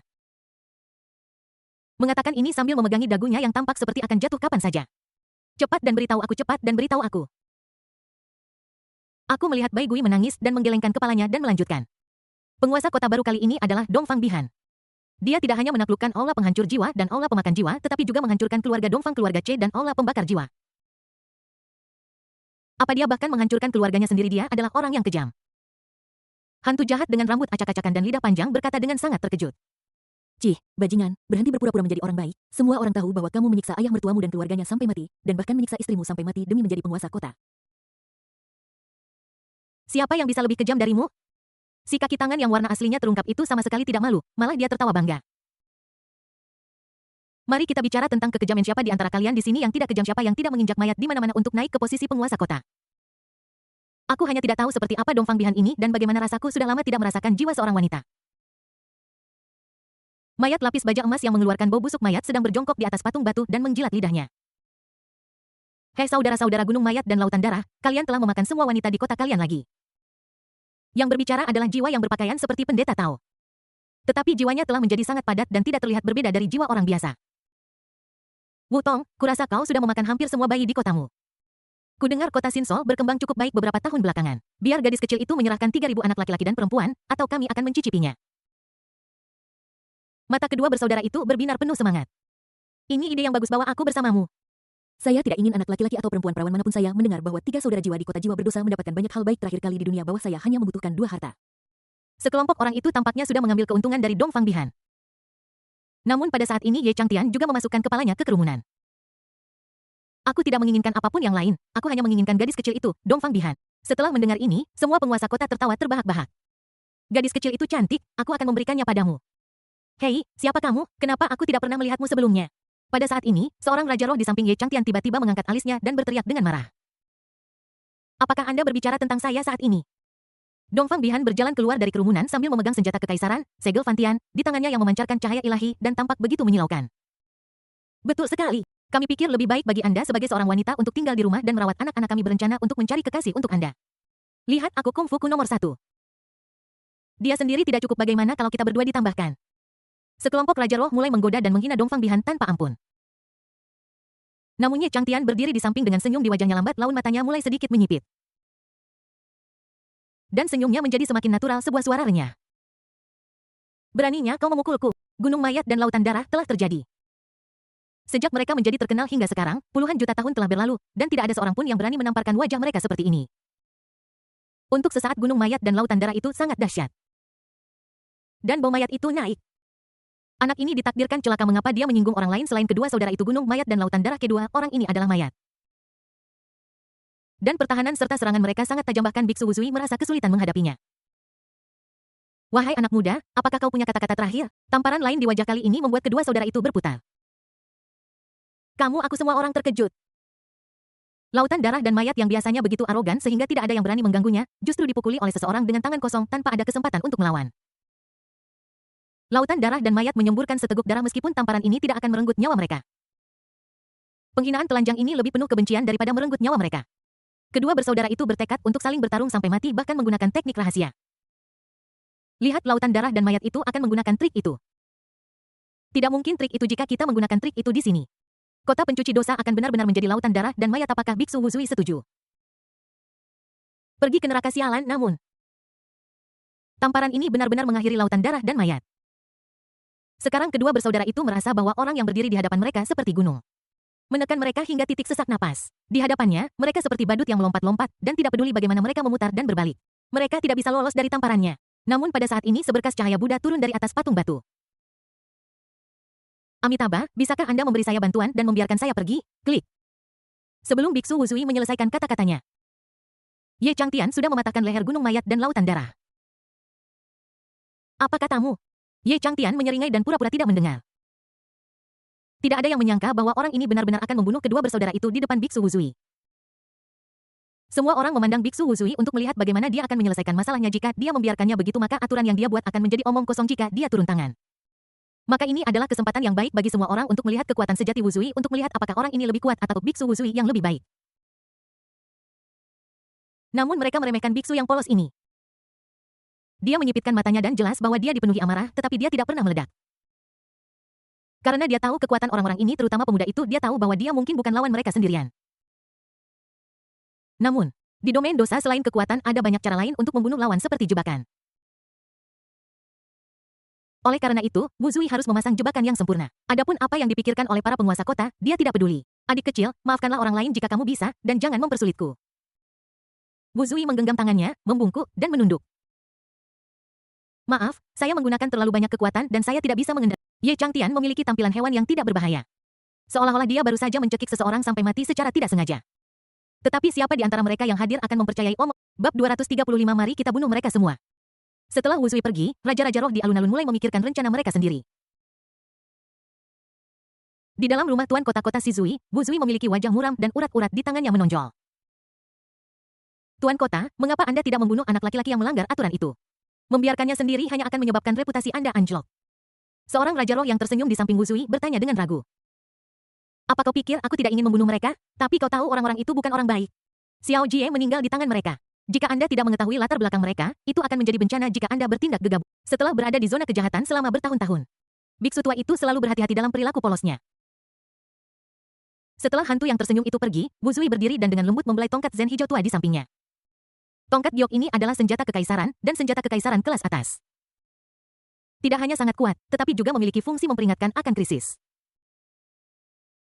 [SPEAKER 1] Mengatakan ini sambil memegangi dagunya yang tampak seperti akan jatuh kapan saja. Cepat dan beritahu aku, cepat dan beritahu aku. Aku melihat Bai Gui menangis dan menggelengkan kepalanya dan melanjutkan. Penguasa kota baru kali ini adalah Dongfang Bihan. Dia tidak hanya menaklukkan aula penghancur jiwa dan aula pemakan jiwa, tetapi juga menghancurkan keluarga Dongfang, keluarga C dan aula pembakar jiwa. Apa dia bahkan menghancurkan keluarganya sendiri? Dia adalah orang yang kejam. Hantu jahat dengan rambut acak-acakan dan lidah panjang berkata dengan sangat terkejut. Cih, bajingan, berhenti berpura-pura menjadi orang baik. Semua orang tahu bahwa kamu menyiksa ayah mertuamu dan keluarganya sampai mati, dan bahkan menyiksa istrimu sampai mati demi menjadi penguasa kota. Siapa yang bisa lebih kejam darimu? Si kaki tangan yang warna aslinya terungkap itu sama sekali tidak malu, malah dia tertawa bangga. Mari kita bicara tentang kekejaman. Siapa di antara kalian di sini yang tidak kejam? Siapa yang tidak menginjak mayat di mana-mana untuk naik ke posisi penguasa kota? Aku hanya tidak tahu seperti apa Dongfang Bihan ini dan bagaimana rasaku sudah lama tidak merasakan jiwa seorang wanita. Mayat lapis baja emas yang mengeluarkan bau busuk mayat sedang berjongkok di atas patung batu dan menjilat lidahnya. Hei saudara-saudara gunung mayat dan lautan darah, kalian telah memakan semua wanita di kota kalian lagi. Yang berbicara adalah jiwa yang berpakaian seperti pendeta Tao. Tetapi jiwanya telah menjadi sangat padat dan tidak terlihat berbeda dari jiwa orang biasa. Wutong, kurasa kau sudah memakan hampir semua bayi di kotamu. Kudengar kota Sinsol berkembang cukup baik beberapa tahun belakangan. Biar gadis kecil itu menyerahkan 3.000 anak laki-laki dan perempuan, atau kami akan mencicipinya. Mata kedua bersaudara itu berbinar penuh semangat. Ini ide yang bagus, bawa aku bersamamu. Saya tidak ingin anak laki-laki atau perempuan perawan manapun. Saya mendengar bahwa 3 saudara jiwa di kota jiwa berdosa mendapatkan banyak hal baik terakhir kali di dunia, bahwa saya hanya membutuhkan 2 harta. Sekelompok orang itu tampaknya sudah mengambil keuntungan dari Dongfang Bihan. Namun pada saat ini Ye Changtian juga memasukkan kepalanya ke kerumunan. Aku tidak menginginkan apapun yang lain, aku hanya menginginkan gadis kecil itu, Dongfang Bihan. Setelah mendengar ini, semua penguasa kota tertawa terbahak-bahak. Gadis kecil itu cantik, aku akan memberikannya padamu. Hei, siapa kamu? Kenapa aku tidak pernah melihatmu sebelumnya? Pada saat ini, seorang raja roh di samping Ye Changtian tiba-tiba mengangkat alisnya dan berteriak dengan marah. Apakah Anda berbicara tentang saya saat ini? Dongfang Bihan berjalan keluar dari kerumunan sambil memegang senjata kekaisaran, segel Fantian, di tangannya yang memancarkan cahaya ilahi dan tampak begitu menyilaukan. Betul sekali. Kami pikir lebih baik bagi Anda sebagai seorang wanita untuk tinggal di rumah dan merawat anak-anak. Kami berencana untuk mencari kekasih untuk Anda. Lihat aku kungfuku nomor 1. Dia sendiri tidak cukup, bagaimana kalau kita berdua ditambahkan? Sekelompok raja roh mulai menggoda dan menghina Dongfang Bihan tanpa ampun. Namun Ye Changtian berdiri di samping dengan senyum di wajahnya, lambat laun matanya mulai sedikit menyipit. Dan senyumnya menjadi semakin natural, sebuah suara renyah. Beraninya kau memukulku. Gunung mayat dan lautan darah telah terjadi. Sejak mereka menjadi terkenal hingga sekarang, puluhan juta tahun telah berlalu, dan tidak ada seorang pun yang berani menamparkan wajah mereka seperti ini. Untuk sesaat gunung mayat dan lautan darah itu sangat dahsyat. Dan bau mayat itu naik. Anak ini ditakdirkan celaka. Mengapa dia menyinggung orang lain selain kedua saudara itu? Gunung mayat dan lautan darah, kedua orang ini adalah mayat. Dan pertahanan serta serangan mereka sangat tajam, bahkan Biksu Wusui merasa kesulitan menghadapinya. Wahai anak muda, apakah kau punya kata-kata terakhir? Tamparan lain di wajah kali ini membuat kedua saudara itu berputar. Kamu, aku, semua orang terkejut. Lautan darah dan mayat yang biasanya begitu arogan sehingga tidak ada yang berani mengganggunya, justru dipukuli oleh seseorang dengan tangan kosong tanpa ada kesempatan untuk melawan. Lautan darah dan mayat menyemburkan seteguk darah meskipun tamparan ini tidak akan merenggut nyawa mereka. Penghinaan telanjang ini lebih penuh kebencian daripada merenggut nyawa mereka. Kedua bersaudara itu bertekad untuk saling bertarung sampai mati, bahkan menggunakan teknik rahasia. Lihat, lautan darah dan mayat itu akan menggunakan trik itu. Tidak mungkin trik itu jika kita menggunakan trik itu di sini. Kota pencuci dosa akan benar-benar menjadi lautan darah dan mayat. Apakah Biksu Wusui setuju? Pergi ke neraka sialan. Namun tamparan ini benar-benar mengakhiri lautan darah dan mayat. Sekarang kedua bersaudara itu merasa bahwa orang yang berdiri di hadapan mereka seperti gunung. Menekan mereka hingga titik sesak napas. Di hadapannya, mereka seperti badut yang melompat-lompat dan tidak peduli bagaimana mereka memutar dan berbalik. Mereka tidak bisa lolos dari tamparannya. Namun pada saat ini seberkas cahaya Buddha turun dari atas patung batu. Amitabha, bisakah Anda memberi saya bantuan dan membiarkan saya pergi? Klik. Sebelum Biksu Wusui menyelesaikan kata-katanya, Ye Changtian sudah mematahkan leher gunung mayat dan lautan darah. Apa katamu? Ye Changtian menyeringai dan pura-pura tidak mendengar. Tidak ada yang menyangka bahwa orang ini benar-benar akan membunuh kedua bersaudara itu di depan Biksu Wuzui. Semua orang memandang Biksu Wuzui untuk melihat bagaimana dia akan menyelesaikan masalahnya. Jika dia membiarkannya begitu, maka aturan yang dia buat akan menjadi omong kosong jika dia turun tangan. Maka ini adalah kesempatan yang baik bagi semua orang untuk melihat kekuatan sejati Wuzui, untuk melihat apakah orang ini lebih kuat atau Biksu Wuzui yang lebih baik. Namun mereka meremehkan biksu yang polos ini. Dia menyipitkan matanya dan jelas bahwa dia dipenuhi amarah, tetapi dia tidak pernah meledak. Karena dia tahu kekuatan orang-orang ini, terutama pemuda itu, dia tahu bahwa dia mungkin bukan lawan mereka sendirian. Namun, di domain dosa selain kekuatan ada banyak cara lain untuk membunuh lawan seperti jebakan. Oleh karena itu, Wuzui harus memasang jebakan yang sempurna. Adapun apa yang dipikirkan oleh para penguasa kota, dia tidak peduli. Adik kecil, maafkanlah orang lain jika kamu bisa, dan jangan mempersulitku. Wuzui menggenggam tangannya, membungkuk, dan menunduk. Maaf, saya menggunakan terlalu banyak kekuatan dan saya tidak bisa mengendalikan. Ye Changtian memiliki tampilan hewan yang tidak berbahaya. Seolah-olah dia baru saja mencekik seseorang sampai mati secara tidak sengaja. Tetapi siapa di antara mereka yang hadir akan mempercayai omong? Bab 235. Mari kita bunuh mereka semua. Setelah Wuzui pergi, raja-raja roh di alun-alun mulai memikirkan rencana mereka sendiri. Di dalam rumah tuan kota-kota Shizui, Wuzui memiliki wajah muram dan urat-urat di tangannya menonjol. Tuan kota, mengapa Anda tidak membunuh anak laki-laki yang melanggar aturan itu? Membiarkannya sendiri hanya akan menyebabkan reputasi Anda anjlok. Seorang raja roh yang tersenyum di samping Wuzui bertanya dengan ragu. Apa kau pikir aku tidak ingin membunuh mereka? Tapi kau tahu orang-orang itu bukan orang baik. Xiao Jie meninggal di tangan mereka. Jika Anda tidak mengetahui latar belakang mereka, itu akan menjadi bencana jika Anda bertindak gegabah. Setelah berada di zona kejahatan selama bertahun-tahun, biksu tua itu selalu berhati-hati dalam perilaku polosnya. Setelah hantu yang tersenyum itu pergi, Wuzui berdiri dan dengan lembut membelai tongkat zen hijau tua di sampingnya. Tongkat giok ini adalah senjata kekaisaran, dan senjata kekaisaran kelas atas. Tidak hanya sangat kuat, tetapi juga memiliki fungsi memperingatkan akan krisis.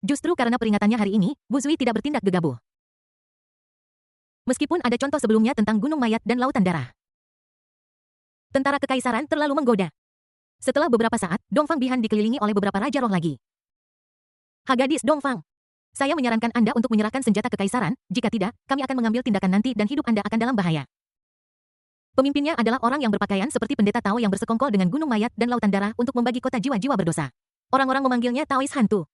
[SPEAKER 1] Justru karena peringatannya hari ini, Wuzui tidak bertindak gegabah. Meskipun ada contoh sebelumnya tentang gunung mayat dan lautan darah. Tentara kekaisaran terlalu menggoda. Setelah beberapa saat, Dongfang Bihan dikelilingi oleh beberapa raja roh lagi. Gadis Dongfang, saya menyarankan Anda untuk menyerahkan senjata kekaisaran, jika tidak, kami akan mengambil tindakan nanti dan hidup Anda akan dalam bahaya. Pemimpinnya adalah orang yang berpakaian seperti pendeta Tao yang bersekongkol dengan gunung mayat dan lautan darah untuk membagi kota jiwa-jiwa berdosa. Orang-orang memanggilnya Taois hantu.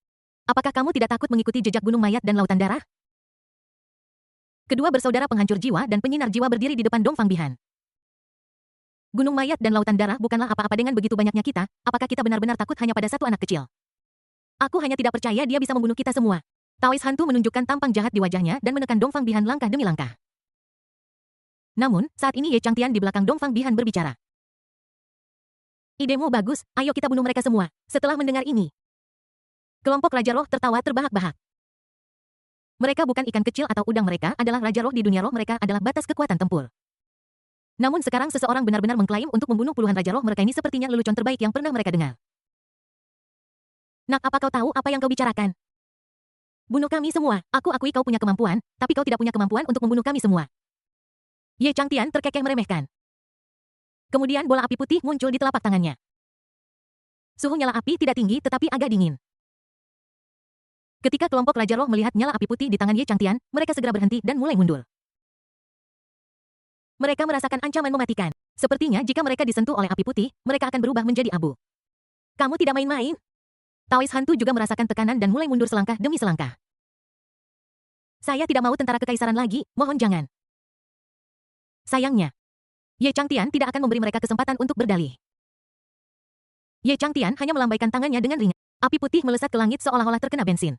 [SPEAKER 1] Apakah kamu tidak takut mengikuti jejak gunung mayat dan lautan darah? Kedua bersaudara penghancur jiwa dan penyinar jiwa berdiri di depan Dongfang Bihan. Gunung mayat dan lautan darah bukanlah apa-apa dengan begitu banyaknya kita, apakah kita benar-benar takut hanya pada satu anak kecil? Aku hanya tidak percaya dia bisa membunuh kita semua. Taois hantu menunjukkan tampang jahat di wajahnya dan menekan Dongfang Bihan langkah demi langkah. Namun, saat ini Ye Changtian di belakang Dongfang Bihan berbicara. Idemu bagus, ayo kita bunuh mereka semua. Setelah mendengar ini, kelompok Raja Roh tertawa terbahak-bahak. Mereka bukan ikan kecil atau udang, mereka adalah Raja Roh di dunia roh, mereka adalah batas kekuatan tempur. Namun sekarang seseorang benar-benar mengklaim untuk membunuh puluhan Raja Roh, mereka ini sepertinya lelucon terbaik yang pernah mereka dengar. Nak, apa kau tahu apa yang kau bicarakan? Bunuh kami semua, aku akui kau punya kemampuan, tapi kau tidak punya kemampuan untuk membunuh kami semua. Ye Changtian terkekeh meremehkan. Kemudian bola api putih muncul di telapak tangannya. Suhu nyala api tidak tinggi tetapi agak dingin. Ketika kelompok Raja Roh melihat nyala api putih di tangan Ye Changtian, mereka segera berhenti dan mulai mundur. Mereka merasakan ancaman mematikan. Sepertinya jika mereka disentuh oleh api putih, mereka akan berubah menjadi abu. Kamu tidak main-main? Taois hantu juga merasakan tekanan dan mulai mundur selangkah demi selangkah. Saya tidak mau tentara kekaisaran lagi, mohon jangan. Sayangnya, Ye Changtian tidak akan memberi mereka kesempatan untuk berdalih. Ye Changtian hanya melambaikan tangannya dengan ringan. Api putih melesat ke langit seolah-olah terkena bensin.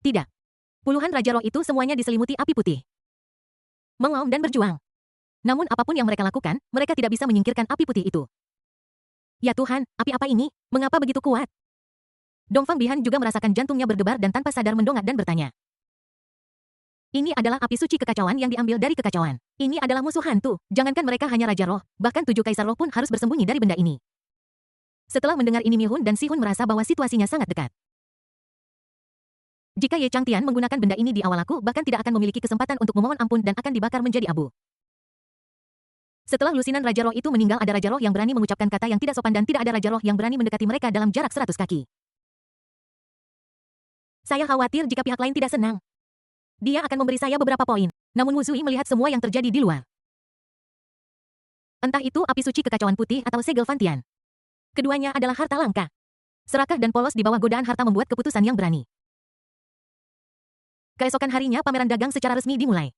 [SPEAKER 1] Tidak. Puluhan Raja Roh itu semuanya diselimuti api putih. Mengaum dan berjuang. Namun apapun yang mereka lakukan, mereka tidak bisa menyingkirkan api putih itu. Ya Tuhan, api apa ini? Mengapa begitu kuat? Dongfang Bihan juga merasakan jantungnya berdebar dan tanpa sadar mendongak dan bertanya. Ini adalah api suci kekacauan yang diambil dari kekacauan. Ini adalah musuh hantu. Jangankan mereka hanya Raja Roh, bahkan 7 Kaisar Roh pun harus bersembunyi dari benda ini. Setelah mendengar ini Mi Hun dan Si Hun merasa bahwa situasinya sangat dekat. Jika Ye Changtian menggunakan benda ini di awal, aku bahkan tidak akan memiliki kesempatan untuk memohon ampun dan akan dibakar menjadi abu. Setelah lusinan Raja Roh itu meninggal, ada Raja Roh yang berani mengucapkan kata yang tidak sopan dan tidak ada Raja Roh yang berani mendekati mereka dalam jarak 100 kaki. Saya khawatir jika pihak lain tidak senang. Dia akan memberi saya beberapa poin. Namun Wuzui melihat semua yang terjadi di luar. Entah itu api suci kekacauan putih atau segel Fantian. Keduanya adalah harta langka. Serakah dan polos di bawah godaan harta membuat keputusan yang berani. Keesokan harinya pameran dagang secara resmi dimulai.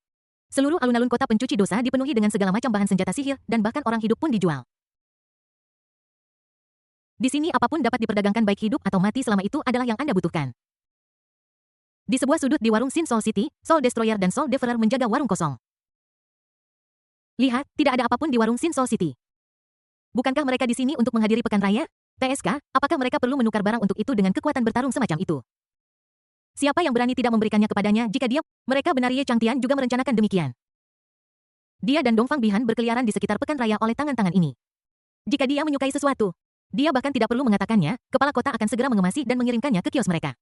[SPEAKER 1] Seluruh alun-alun kota pencuci dosa dipenuhi dengan segala macam bahan senjata sihir dan bahkan orang hidup pun dijual. Di sini apapun dapat diperdagangkan baik hidup atau mati selama itu adalah yang Anda butuhkan. Di sebuah sudut di warung Sin Soul City, Soul Destroyer dan Soul Devourer menjaga warung kosong. Lihat, tidak ada apapun di warung Sin Soul City. Bukankah mereka di sini untuk menghadiri pekan raya? TSK, apakah mereka perlu menukar barang untuk itu dengan kekuatan bertarung semacam itu? Siapa yang berani tidak memberikannya kepadanya jika dia? Mereka benar Ye Changtian juga merencanakan demikian. Dia dan Dongfang Bihan berkeliaran di sekitar pekan raya oleh tangan-tangan ini. Jika dia menyukai sesuatu, dia bahkan tidak perlu mengatakannya, kepala kota akan segera mengemasi dan mengirimkannya ke kios mereka.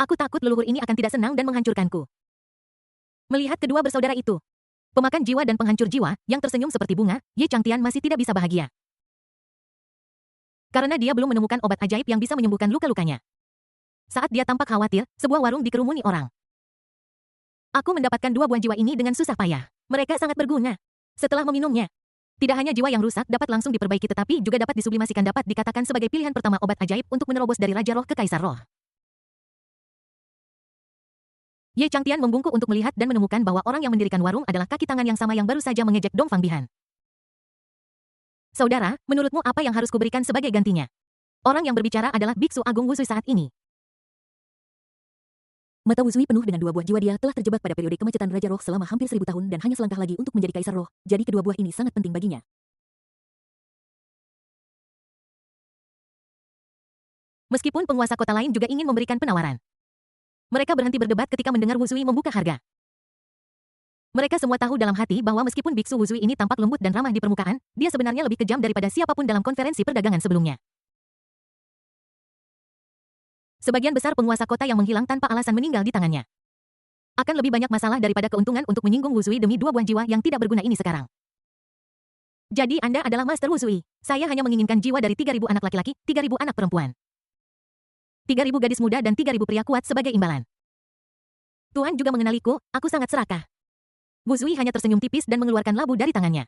[SPEAKER 1] Aku takut leluhur ini akan tidak senang dan menghancurkanku. Melihat kedua bersaudara itu, pemakan jiwa dan penghancur jiwa, yang tersenyum seperti bunga, Ye Changtian masih tidak bisa bahagia. Karena dia belum menemukan obat ajaib yang bisa menyembuhkan luka-lukanya. Saat dia tampak khawatir, sebuah warung dikerumuni orang. Aku mendapatkan 2 buah jiwa ini dengan susah payah. Mereka sangat berguna. Setelah meminumnya, tidak hanya jiwa yang rusak dapat langsung diperbaiki tetapi juga dapat disublimasikan, dapat dikatakan sebagai pilihan pertama obat ajaib untuk menerobos dari Raja Roh ke Kaisar Roh. Ye Changtian membungkuk untuk melihat dan menemukan bahwa orang yang mendirikan warung adalah kaki tangan yang sama yang baru saja mengejek Dongfang Bihan. Saudara, menurutmu apa yang harus kuberikan sebagai gantinya? Orang yang berbicara adalah Biksu Agung Wusui saat ini. Mata Wusui penuh dengan 2 buah jiwa. Dia telah terjebak pada periode kemacetan Raja Roh selama hampir 1000 tahun dan hanya selangkah lagi untuk menjadi Kaisar Roh, jadi kedua buah ini sangat penting baginya. Meskipun penguasa kota lain juga ingin memberikan penawaran. Mereka berhenti berdebat ketika mendengar Wusui membuka harga. Mereka semua tahu dalam hati bahwa meskipun Biksu Wusui ini tampak lembut dan ramah di permukaan, dia sebenarnya lebih kejam daripada siapapun dalam konferensi perdagangan sebelumnya. Sebagian besar penguasa kota yang menghilang tanpa alasan meninggal di tangannya. Akan lebih banyak masalah daripada keuntungan untuk menyinggung Wusui demi 2 buah jiwa yang tidak berguna ini sekarang. Jadi Anda adalah Master Wusui. Saya hanya menginginkan jiwa dari 3.000 anak laki-laki, 3.000 anak perempuan, 3.000 gadis muda dan 3.000 pria kuat sebagai imbalan. Tuhan juga mengenaliku, aku sangat serakah. Wusui hanya tersenyum tipis dan mengeluarkan labu dari tangannya.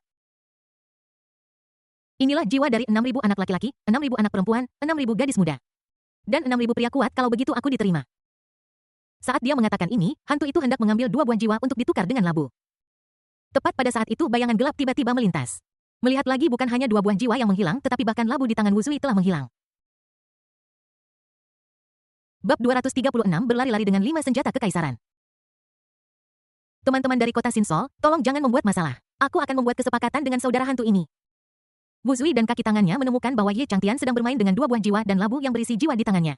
[SPEAKER 1] Inilah jiwa dari 6.000 anak laki-laki, 6.000 anak perempuan, 6.000 gadis muda. Dan 6.000 pria kuat kalau begitu aku diterima. Saat dia mengatakan ini, hantu itu hendak mengambil 2 buah jiwa untuk ditukar dengan labu. Tepat pada saat itu bayangan gelap tiba-tiba melintas. Melihat lagi bukan hanya 2 buah jiwa yang menghilang tetapi bahkan labu di tangan Wusui telah menghilang. Bab 236 berlari-lari dengan 5 senjata kekaisaran. Teman-teman dari kota Sinsol, tolong jangan membuat masalah. Aku akan membuat kesepakatan dengan saudara hantu ini. Wusui dan kaki tangannya menemukan bahwa Ye Changtian sedang bermain dengan 2 buah jiwa dan labu yang berisi jiwa di tangannya.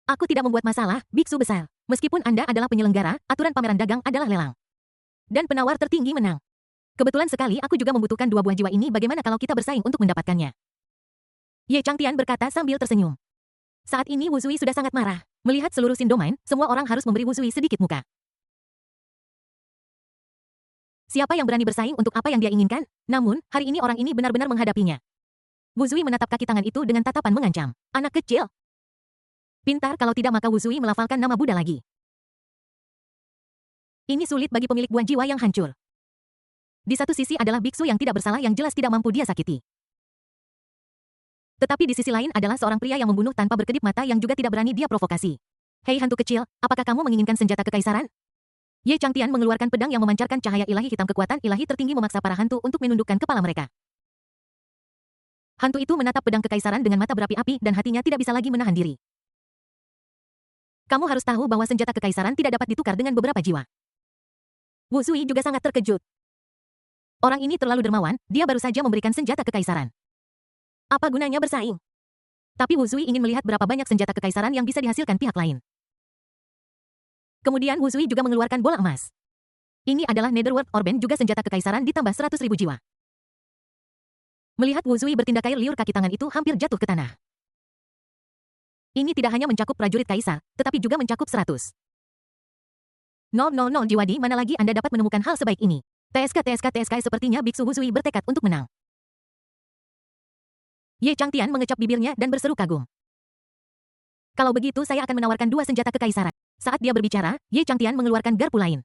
[SPEAKER 1] Aku tidak membuat masalah, biksu besar. Meskipun Anda adalah penyelenggara, aturan pameran dagang adalah lelang. Dan penawar tertinggi menang. Kebetulan sekali aku juga membutuhkan 2 buah jiwa ini, bagaimana kalau kita bersaing untuk mendapatkannya? Ye Changtian berkata sambil tersenyum. Saat ini Wusui sudah sangat marah. Melihat seluruh Sin Domain, semua orang harus memberi Wusui sedikit muka. Siapa yang berani bersaing untuk apa yang dia inginkan? Namun, hari ini orang ini benar-benar menghadapinya. Wusui menatap kaki tangan itu dengan tatapan mengancam. Anak kecil. Pintar, kalau tidak maka Wusui melafalkan nama Buddha lagi. Ini sulit bagi pemilik buah jiwa yang hancur. Di satu sisi adalah biksu yang tidak bersalah yang jelas tidak mampu dia sakiti. Tetapi di sisi lain adalah seorang pria yang membunuh tanpa berkedip mata yang juga tidak berani dia provokasi. Hei hantu kecil, apakah kamu menginginkan senjata kekaisaran? Ye Changtian mengeluarkan pedang yang memancarkan cahaya ilahi hitam. Kekuatan ilahi tertinggi memaksa para hantu untuk menundukkan kepala mereka. Hantu itu menatap pedang kekaisaran dengan mata berapi-api dan hatinya tidak bisa lagi menahan diri. Kamu harus tahu bahwa senjata kekaisaran tidak dapat ditukar dengan beberapa jiwa. Wusui juga sangat terkejut. Orang ini terlalu dermawan, dia baru saja memberikan senjata kekaisaran. Apa gunanya bersaing? Tapi Wusui ingin melihat berapa banyak senjata kekaisaran yang bisa dihasilkan pihak lain. Kemudian Wusui juga mengeluarkan bola emas. Ini adalah Netherworld Orben, juga senjata kekaisaran ditambah 100.000 jiwa. Melihat Wusui bertindak air liur, kaki tangan itu hampir jatuh ke tanah. Ini tidak hanya mencakup prajurit kaisar, tetapi juga mencakup 100.000 jiwa. Di mana lagi Anda dapat menemukan hal sebaik ini? TSK, sepertinya Biksu Wusui bertekad untuk menang. Ye Changtian mengecap bibirnya dan berseru kagum. Kalau begitu saya akan menawarkan 2 senjata kekaisaran. Saat dia berbicara, Ye Changtian mengeluarkan garpu lain.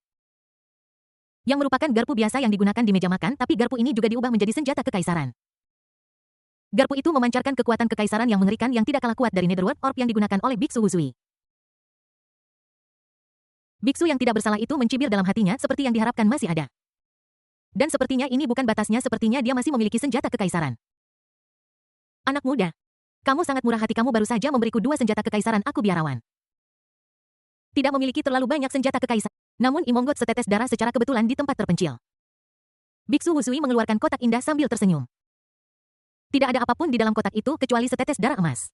[SPEAKER 1] yang merupakan garpu biasa yang digunakan di meja makan, tapi garpu ini juga diubah menjadi senjata kekaisaran. Garpu itu memancarkan kekuatan kekaisaran yang mengerikan yang tidak kalah kuat dari Netherworld Orb yang digunakan oleh Biksu Wuzui. Biksu yang tidak bersalah itu mencibir dalam hatinya seperti yang diharapkan masih ada. Dan sepertinya ini bukan batasnya, sepertinya dia masih memiliki senjata kekaisaran. Anak muda, kamu sangat murah hati, kamu baru saja memberiku 2 senjata kekaisaran, aku biarawan. Tidak memiliki terlalu banyak senjata kekaisaran. Namun Imonggot setetes darah secara kebetulan di tempat terpencil. Biksu Wuzui mengeluarkan kotak indah sambil tersenyum. Tidak ada apapun di dalam kotak itu kecuali setetes darah emas.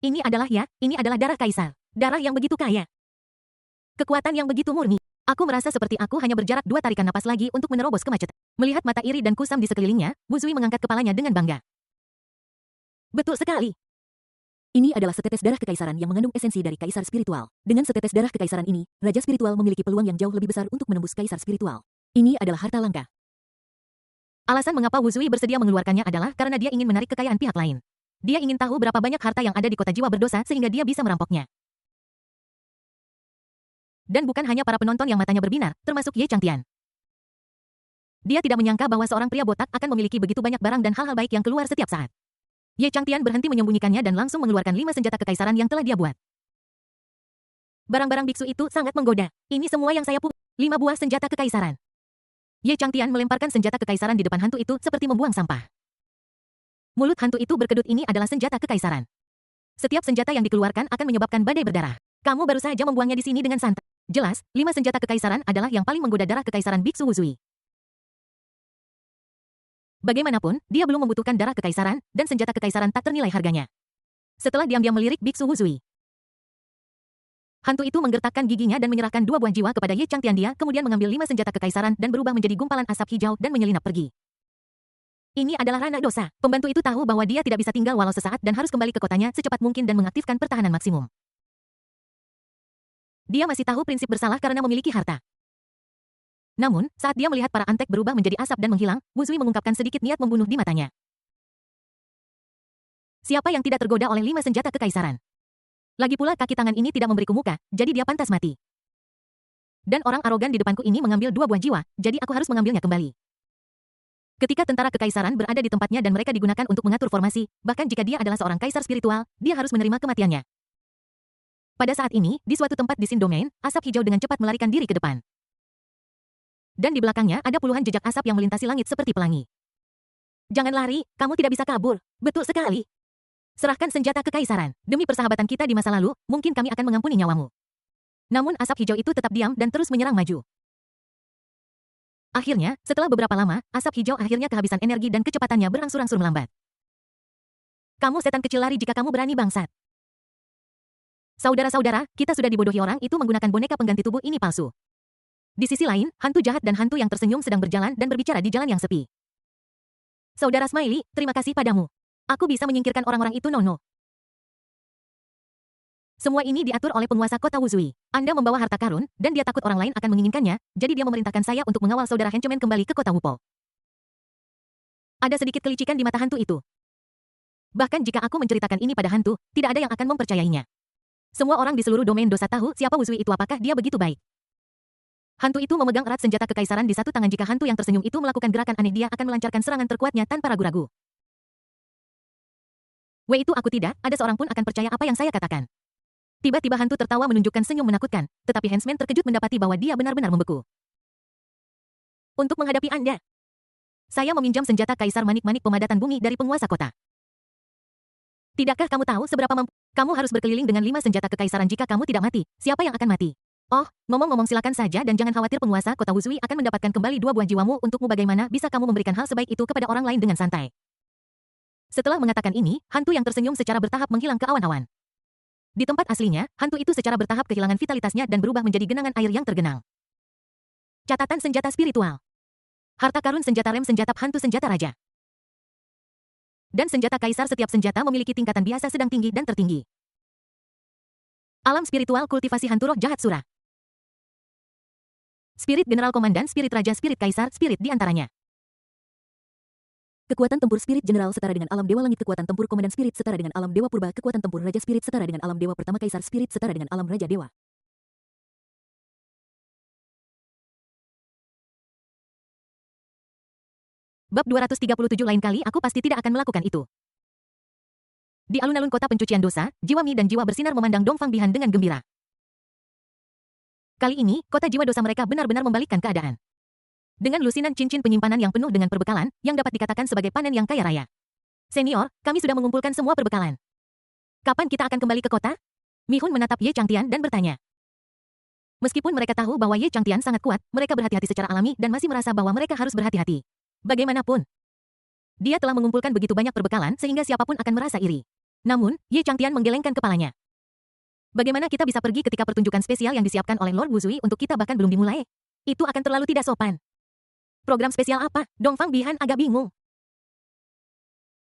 [SPEAKER 1] Ini adalah darah kaisar. Darah yang begitu kaya. Kekuatan yang begitu murni. Aku merasa seperti aku hanya berjarak 2 tarikan napas lagi untuk menerobos kemacetan. Melihat mata iri dan kusam di sekelilingnya, Wuzui mengangkat kepalanya dengan bangga. Betul sekali. Ini adalah setetes darah kekaisaran yang mengandung esensi dari kaisar spiritual. Dengan setetes darah kekaisaran ini, Raja Spiritual memiliki peluang yang jauh lebih besar untuk menembus kaisar spiritual. Ini adalah harta langka. Alasan mengapa Wuzui bersedia mengeluarkannya adalah karena dia ingin menarik kekayaan pihak lain. Dia ingin tahu berapa banyak harta yang ada di kota jiwa berdosa sehingga dia bisa merampoknya. Dan bukan hanya para penonton yang matanya berbinar, termasuk Ye Changtian. Dia tidak menyangka bahwa seorang pria botak akan memiliki begitu banyak barang dan hal-hal baik yang keluar setiap saat. Ye Changtian berhenti menyembunyikannya dan langsung mengeluarkan 5 senjata kekaisaran yang telah dia buat. Barang-barang biksu itu sangat menggoda. Ini semua yang saya punya. 5 buah senjata kekaisaran. Ye Changtian melemparkan senjata kekaisaran di depan hantu itu seperti membuang sampah. Mulut hantu itu berkedut, ini adalah senjata kekaisaran. Setiap senjata yang dikeluarkan akan menyebabkan badai berdarah. Kamu baru saja membuangnya di sini dengan santai. Jelas, 5 senjata kekaisaran adalah yang paling menggoda darah kekaisaran Biksu Wuzui. Bagaimanapun, dia belum membutuhkan darah kekaisaran, dan senjata kekaisaran tak ternilai harganya. Setelah diam-diam melirik Biksu Wuzui, hantu itu menggertakkan giginya dan menyerahkan 2 buah jiwa kepada Ye Changtian. Dia kemudian mengambil 5 senjata kekaisaran dan berubah menjadi gumpalan asap hijau dan menyelinap pergi. Ini adalah ranah dosa. Pembantu itu tahu bahwa dia tidak bisa tinggal walau sesaat dan harus kembali ke kotanya secepat mungkin dan mengaktifkan pertahanan maksimum. Dia masih tahu prinsip bersalah karena memiliki harta. Namun, saat dia melihat para antek berubah menjadi asap dan menghilang, Wuzui mengungkapkan sedikit niat membunuh di matanya. Siapa yang tidak tergoda oleh 5 senjata kekaisaran? Lagi pula kaki tangan ini tidak memberiku muka, jadi dia pantas mati. Dan orang arogan di depanku ini mengambil 2 buah jiwa, jadi aku harus mengambilnya kembali. Ketika tentara kekaisaran berada di tempatnya dan mereka digunakan untuk mengatur formasi, bahkan jika dia adalah seorang kaisar spiritual, dia harus menerima kematiannya. Pada saat ini, di suatu tempat di Sin Domain, asap hijau dengan cepat melarikan diri ke depan. Dan di belakangnya ada puluhan jejak asap yang melintasi langit seperti pelangi. Jangan lari, kamu tidak bisa kabur. Betul sekali. Serahkan senjata kekaisaran. Demi persahabatan kita di masa lalu, mungkin kami akan mengampuni nyawamu. Namun asap hijau itu tetap diam dan terus menyerang maju. Akhirnya, setelah beberapa lama, asap hijau akhirnya kehabisan energi dan kecepatannya berangsur-angsur melambat. Kamu setan kecil, lari jika kamu berani, bangsat. Saudara-saudara, kita sudah dibodohi, orang itu menggunakan boneka pengganti tubuh ini palsu. Di sisi lain, hantu jahat dan hantu yang tersenyum sedang berjalan dan berbicara di jalan yang sepi. Saudara Smiley, terima kasih padamu. Aku bisa menyingkirkan orang-orang itu, Nono. Semua ini diatur oleh penguasa kota Wuzui. Anda membawa harta karun, dan dia takut orang lain akan menginginkannya, jadi dia memerintahkan saya untuk mengawal saudara henchman kembali ke kota Wupo. Ada sedikit kelicikan di mata hantu itu. Bahkan jika aku menceritakan ini pada hantu, tidak ada yang akan mempercayainya. Semua orang di seluruh domain dosa tahu siapa Wuzui itu, apakah dia begitu baik. Hantu itu memegang erat senjata kekaisaran di satu tangan. Jika hantu yang tersenyum itu melakukan gerakan aneh, dia akan melancarkan serangan terkuatnya tanpa ragu-ragu. Itu aku tidak, ada seorang pun akan percaya apa yang saya katakan. Tiba-tiba hantu tertawa menunjukkan senyum menakutkan, tetapi henchman terkejut mendapati bahwa dia benar-benar membeku. Untuk menghadapi Anda, saya meminjam senjata kaisar manik-manik pemadatan bumi dari penguasa kota. Tidakkah kamu tahu seberapa mampu? Kamu harus berkeliling dengan 5 senjata kekaisaran. Jika kamu tidak mati, siapa yang akan mati? Oh, ngomong-ngomong, silakan saja dan jangan khawatir, penguasa kota Wuzui akan mendapatkan kembali 2 buah jiwamu untukmu. Bagaimana bisa kamu memberikan hal sebaik itu kepada orang lain dengan santai? Setelah mengatakan ini, hantu yang tersenyum secara bertahap menghilang ke awan-awan. Di tempat aslinya, hantu itu secara bertahap kehilangan vitalitasnya dan berubah menjadi genangan air yang tergenang. Catatan senjata spiritual. Harta karun senjata rem, senjata hantu, senjata raja. Dan senjata kaisar. Setiap senjata memiliki tingkatan biasa, sedang, tinggi, dan tertinggi. Alam spiritual, kultivasi hantu roh jahat surah. Spirit General Komandan, Spirit Raja, Spirit Kaisar, Spirit di antaranya. Kekuatan tempur Spirit General setara dengan alam dewa langit. Kekuatan tempur Komandan Spirit setara dengan alam dewa purba. Kekuatan tempur Raja Spirit setara dengan alam dewa pertama. Kaisar Spirit setara dengan alam raja dewa. Bab 237 lain kali aku pasti tidak akan melakukan itu. Di alun-alun kota pencucian dosa, jiwa Mi dan jiwa bersinar memandang Dongfang Bihan dengan gembira. Kali ini, kota jiwa dosa mereka benar-benar membalikkan keadaan. Dengan lusinan cincin penyimpanan yang penuh dengan perbekalan, yang dapat dikatakan sebagai panen yang kaya raya. Senior, kami sudah mengumpulkan semua perbekalan. Kapan kita akan kembali ke kota? Mi Hun menatap Ye Changtian dan bertanya. Meskipun mereka tahu bahwa Ye Changtian sangat kuat, mereka berhati-hati secara alami dan masih merasa bahwa mereka harus berhati-hati. Bagaimanapun, dia telah mengumpulkan begitu banyak perbekalan sehingga siapapun akan merasa iri. Namun, Ye Changtian menggelengkan kepalanya. Bagaimana kita bisa pergi ketika pertunjukan spesial yang disiapkan oleh Lord Wuzui untuk kita bahkan belum dimulai? Itu akan terlalu tidak sopan. Program spesial apa? Dongfang Bihan agak bingung.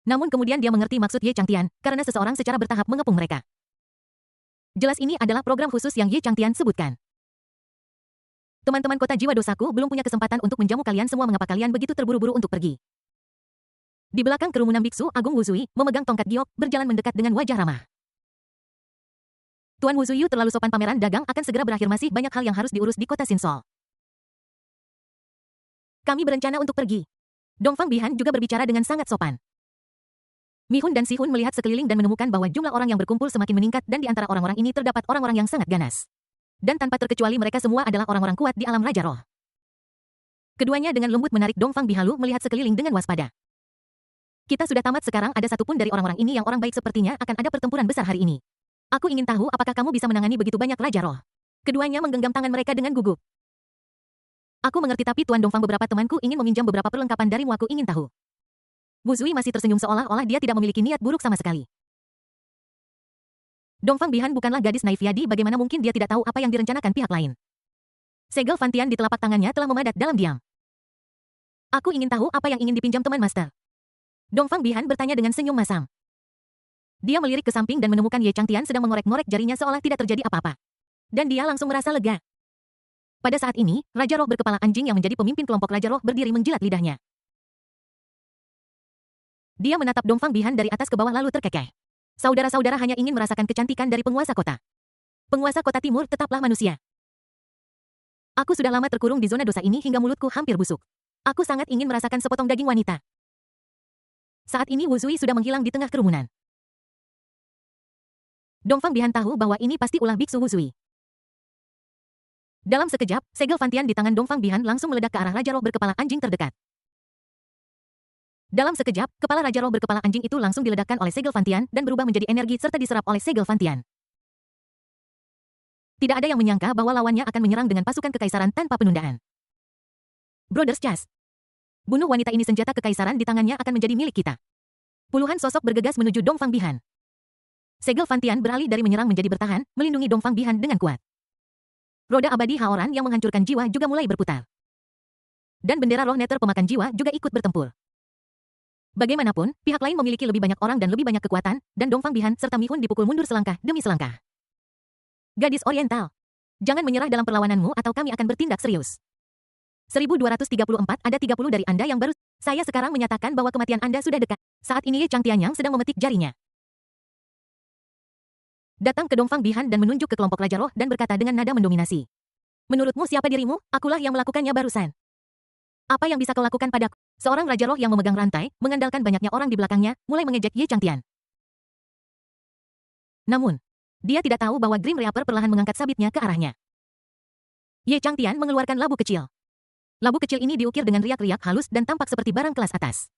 [SPEAKER 1] Namun kemudian dia mengerti maksud Ye Changtian, karena seseorang secara bertahap mengepung mereka. Jelas ini adalah program khusus yang Ye Changtian sebutkan. Teman-teman kota jiwa dosaku belum punya kesempatan untuk menjamu kalian semua mengapa kalian begitu terburu-buru untuk pergi. Di belakang kerumunan biksu, Agung Wuzui, memegang tongkat giok, berjalan mendekat dengan wajah ramah. Tuan Wuzuyu terlalu sopan pameran dagang akan segera berakhir masih banyak hal yang harus diurus di kota Sinsol. Kami berencana untuk pergi. Dongfang Bihan juga berbicara dengan sangat sopan. Mi Hun dan Si Hun melihat sekeliling dan menemukan bahwa jumlah orang yang berkumpul semakin meningkat dan di antara orang-orang ini terdapat orang-orang yang sangat ganas. Dan tanpa terkecuali mereka semua adalah orang-orang kuat di alam Raja Roh. Keduanya dengan lembut menarik Dongfang Bihalu melihat sekeliling dengan waspada. Kita sudah tamat sekarang ada satupun dari orang-orang ini yang orang baik sepertinya akan ada pertempuran besar hari ini. Aku ingin tahu apakah kamu bisa menangani begitu banyak Raja Roh. Keduanya menggenggam tangan mereka dengan gugup. Aku mengerti tapi Tuan Dongfang beberapa temanku ingin meminjam beberapa perlengkapan darimu aku ingin tahu. Wuzui masih tersenyum seolah-olah dia tidak memiliki niat buruk sama sekali. Dongfang Bihan bukanlah gadis naif Yadi bagaimana mungkin dia tidak tahu apa yang direncanakan pihak lain. Segel Fantian di telapak tangannya telah memadat dalam diam. Aku ingin tahu apa yang ingin dipinjam teman master. Dongfang Bihan bertanya dengan senyum masam. Dia melirik ke samping dan menemukan Ye Changtian sedang mengorek-ngorek jarinya seolah tidak terjadi apa-apa. Dan dia langsung merasa lega. Pada saat ini, Raja Roh berkepala anjing yang menjadi pemimpin kelompok Raja Roh berdiri menjilat lidahnya. Dia menatap Dongfang Bihan dari atas ke bawah lalu terkekeh. Saudara-saudara hanya ingin merasakan kecantikan dari penguasa kota. Penguasa kota timur tetaplah manusia. Aku sudah lama terkurung di zona dosa ini hingga mulutku hampir busuk. Aku sangat ingin merasakan sepotong daging wanita. Saat ini Wuzui sudah menghilang di tengah kerumunan. Dongfang Bihan tahu bahwa ini pasti ulah biksu Wuzui. Dalam sekejap, segel Fantian di tangan Dongfang Bihan langsung meledak ke arah Raja Roh berkepala anjing terdekat. Dalam sekejap, kepala Raja Roh berkepala anjing itu langsung diledakkan oleh segel Fantian dan berubah menjadi energi serta diserap oleh segel Fantian. Tidak ada yang menyangka bahwa lawannya akan menyerang dengan pasukan kekaisaran tanpa penundaan. Brothers Chas. Bunuh wanita ini senjata kekaisaran di tangannya akan menjadi milik kita. Puluhan sosok bergegas menuju Dongfang Bihan. Segel Fantian beralih dari menyerang menjadi bertahan, melindungi Dongfang Bihan dengan kuat. Roda abadi Haoran yang menghancurkan jiwa juga mulai berputar. Dan bendera roh neter pemakan jiwa juga ikut bertempur. Bagaimanapun, pihak lain memiliki lebih banyak orang dan lebih banyak kekuatan, dan Dongfang Bihan serta Mi Hun dipukul mundur selangkah demi selangkah. Gadis Oriental, jangan menyerah dalam perlawananmu atau kami akan bertindak serius. 1234 ada 30 dari Anda yang baru. Saya sekarang menyatakan bahwa kematian Anda sudah dekat. Saat ini Ye Changtianyang sedang memetik jarinya. Datang ke Dongfang Bihan dan menunjuk ke kelompok Raja Roh dan berkata dengan nada mendominasi. Menurutmu siapa dirimu? Akulah yang melakukannya barusan. Apa yang bisa kau lakukan padaku? Seorang Raja Roh yang memegang rantai, mengandalkan banyaknya orang di belakangnya, mulai mengejek Ye Changtian. Namun, dia tidak tahu bahwa Grim Reaper perlahan mengangkat sabitnya ke arahnya. Ye Changtian mengeluarkan labu kecil. Labu kecil ini diukir dengan riak-riak halus dan tampak seperti barang kelas atas.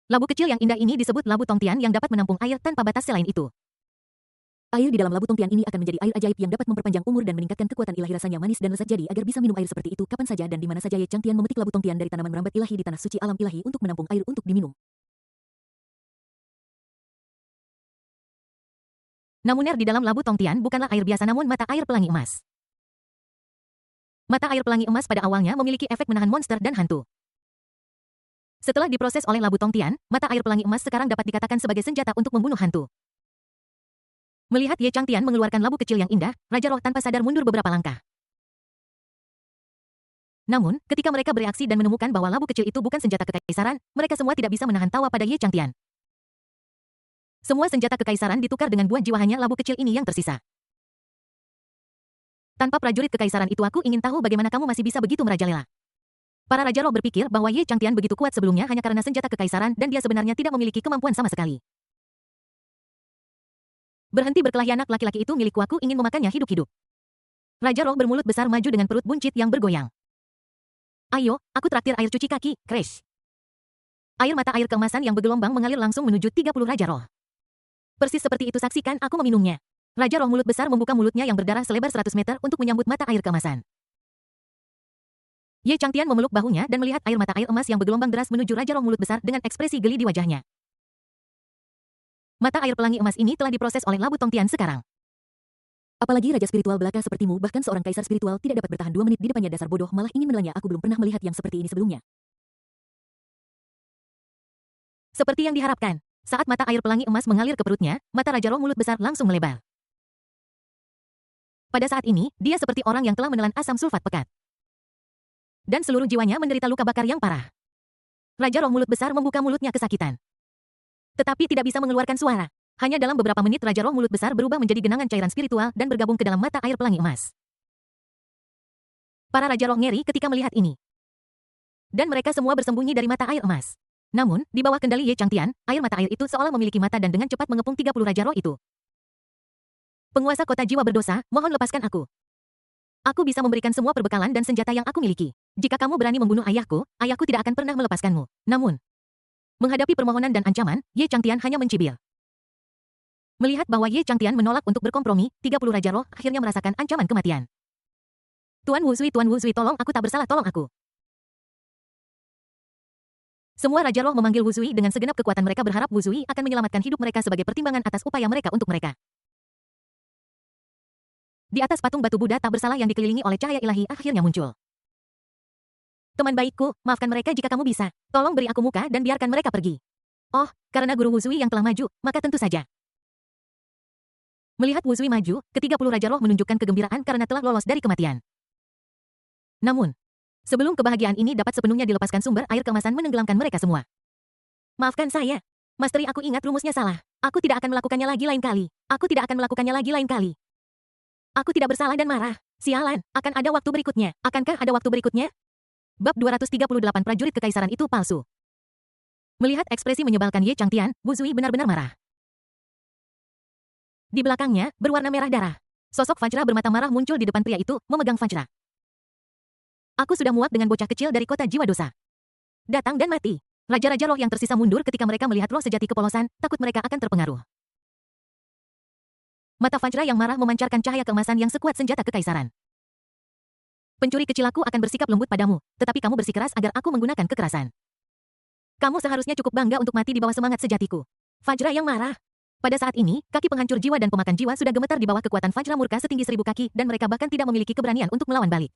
[SPEAKER 1] Labu kecil yang indah ini disebut labu Tongtian yang dapat menampung air tanpa batas selain itu. Air di dalam labu Tongtian ini akan menjadi air ajaib yang dapat memperpanjang umur dan meningkatkan kekuatan ilahi rasanya manis dan lezat jadi agar bisa minum air seperti itu kapan saja dan di mana saja Ye Changtian memetik labu Tongtian dari tanaman merambat ilahi di tanah suci alam ilahi untuk menampung air untuk diminum. Namun air di dalam labu Tongtian bukanlah air biasa namun mata air pelangi emas. Mata air pelangi emas pada awalnya memiliki efek menahan monster dan hantu. Setelah diproses oleh labu Tongtian, mata air pelangi emas sekarang dapat dikatakan sebagai senjata untuk membunuh hantu. Melihat Ye Changtian mengeluarkan labu kecil yang indah, Raja Roh tanpa sadar mundur beberapa langkah. Namun, ketika mereka bereaksi dan menemukan bahwa labu kecil itu bukan senjata kekaisaran, mereka semua tidak bisa menahan tawa pada Ye Changtian. Semua senjata kekaisaran ditukar dengan buah jiwa hanya labu kecil ini yang tersisa. Tanpa prajurit kekaisaran itu aku ingin tahu bagaimana kamu masih bisa begitu merajalela. Para Raja Roh berpikir bahwa Ye Changtian begitu kuat sebelumnya hanya karena senjata kekaisaran dan dia sebenarnya tidak memiliki kemampuan sama sekali. Berhenti berkelahi, anak laki-laki itu milikku, aku ingin memakannya hidup-hidup. Raja Roh bermulut besar maju dengan perut buncit yang bergoyang. Ayo, aku traktir air cuci kaki, crash. Air mata air keemasan yang bergelombang mengalir langsung menuju 30 Raja Roh. Persis seperti itu, saksikan aku meminumnya. Raja Roh mulut besar membuka mulutnya yang berdarah selebar 100 meter untuk menyambut mata air keemasan. Ye Changtian memeluk bahunya dan melihat air mata air emas yang bergelombang deras menuju Raja Roh mulut besar dengan ekspresi geli di wajahnya. Mata air pelangi emas ini telah diproses oleh Labu Tongtian sekarang.
[SPEAKER 2] Apalagi raja spiritual belaka sepertimu, bahkan seorang kaisar spiritual tidak dapat bertahan 2 menit di depannya, dasar bodoh, malah ingin menelannya. Aku belum pernah melihat yang seperti ini sebelumnya.
[SPEAKER 1] Seperti yang diharapkan, saat mata air pelangi emas mengalir ke perutnya, mata Raja Roh mulut besar langsung melebar. Pada saat ini, dia seperti orang yang telah menelan asam sulfat pekat. Dan seluruh jiwanya menderita luka bakar yang parah. Raja Roh mulut besar membuka mulutnya kesakitan. Tetapi tidak bisa mengeluarkan suara. Hanya dalam beberapa menit Raja Roh mulut besar berubah menjadi genangan cairan spiritual dan bergabung ke dalam mata air pelangi emas. Para Raja Roh ngeri ketika melihat ini. Dan mereka semua bersembunyi dari mata air emas. Namun, di bawah kendali Ye Changtian, air mata air itu seolah memiliki mata dan dengan cepat mengepung 30 Raja Roh itu. Penguasa kota jiwa berdosa, mohon lepaskan aku. Aku bisa memberikan semua perbekalan dan senjata yang aku miliki. Jika kamu berani membunuh ayahku, ayahku tidak akan pernah melepaskanmu. Namun, menghadapi permohonan dan ancaman, Ye Changtian hanya mencibir. Melihat bahwa Ye Changtian menolak untuk berkompromi, 30 Raja Roh akhirnya merasakan ancaman kematian. Tuan Wu Zui, tolong, aku tak bersalah, tolong aku. Semua Raja Roh memanggil Wu Zui dengan segenap kekuatan mereka, berharap Wu Zui akan menyelamatkan hidup mereka sebagai pertimbangan atas upaya mereka untuk mereka. Di atas patung batu Buddha tak bersalah yang dikelilingi oleh cahaya ilahi akhirnya muncul. Teman baikku, maafkan mereka jika kamu bisa. Tolong beri aku muka dan biarkan mereka pergi. Oh, karena Guru Wu Zui yang telah maju, maka tentu saja. Melihat Wu Zui maju, ke-30 Raja Roh menunjukkan kegembiraan karena telah lolos dari kematian. Namun, sebelum kebahagiaan ini dapat sepenuhnya dilepaskan, sumber air keemasan menenggelamkan mereka semua. Maafkan saya. Masteri, aku ingat rumusnya salah. Aku tidak akan melakukannya lagi lain kali. Aku tidak akan melakukannya lagi lain kali. Aku tidak bersalah dan marah. Sialan, akan ada waktu berikutnya. Akankah ada waktu berikutnya? Bab 238, prajurit kekaisaran itu palsu. Melihat ekspresi menyebalkan Ye Changtian, Wu Zui benar-benar marah. Di belakangnya, berwarna merah darah. Sosok Fajra bermata marah muncul di depan pria itu, memegang Fajra. Aku sudah muak dengan bocah kecil dari kota jiwa dosa. Datang dan mati. Raja-raja roh yang tersisa mundur ketika mereka melihat roh sejati kepolosan, takut mereka akan terpengaruh. Mata Fajra yang marah memancarkan cahaya keemasan yang sekuat senjata kekaisaran. Pencuri kecil, aku akan bersikap lembut padamu, tetapi kamu bersikeras agar aku menggunakan kekerasan. Kamu seharusnya cukup bangga untuk mati di bawah semangat sejatiku. Fajra yang marah. Pada saat ini, kaki penghancur jiwa dan pemakan jiwa sudah gemetar di bawah kekuatan Fajra murka setinggi 1000 kaki dan mereka bahkan tidak memiliki keberanian untuk melawan balik.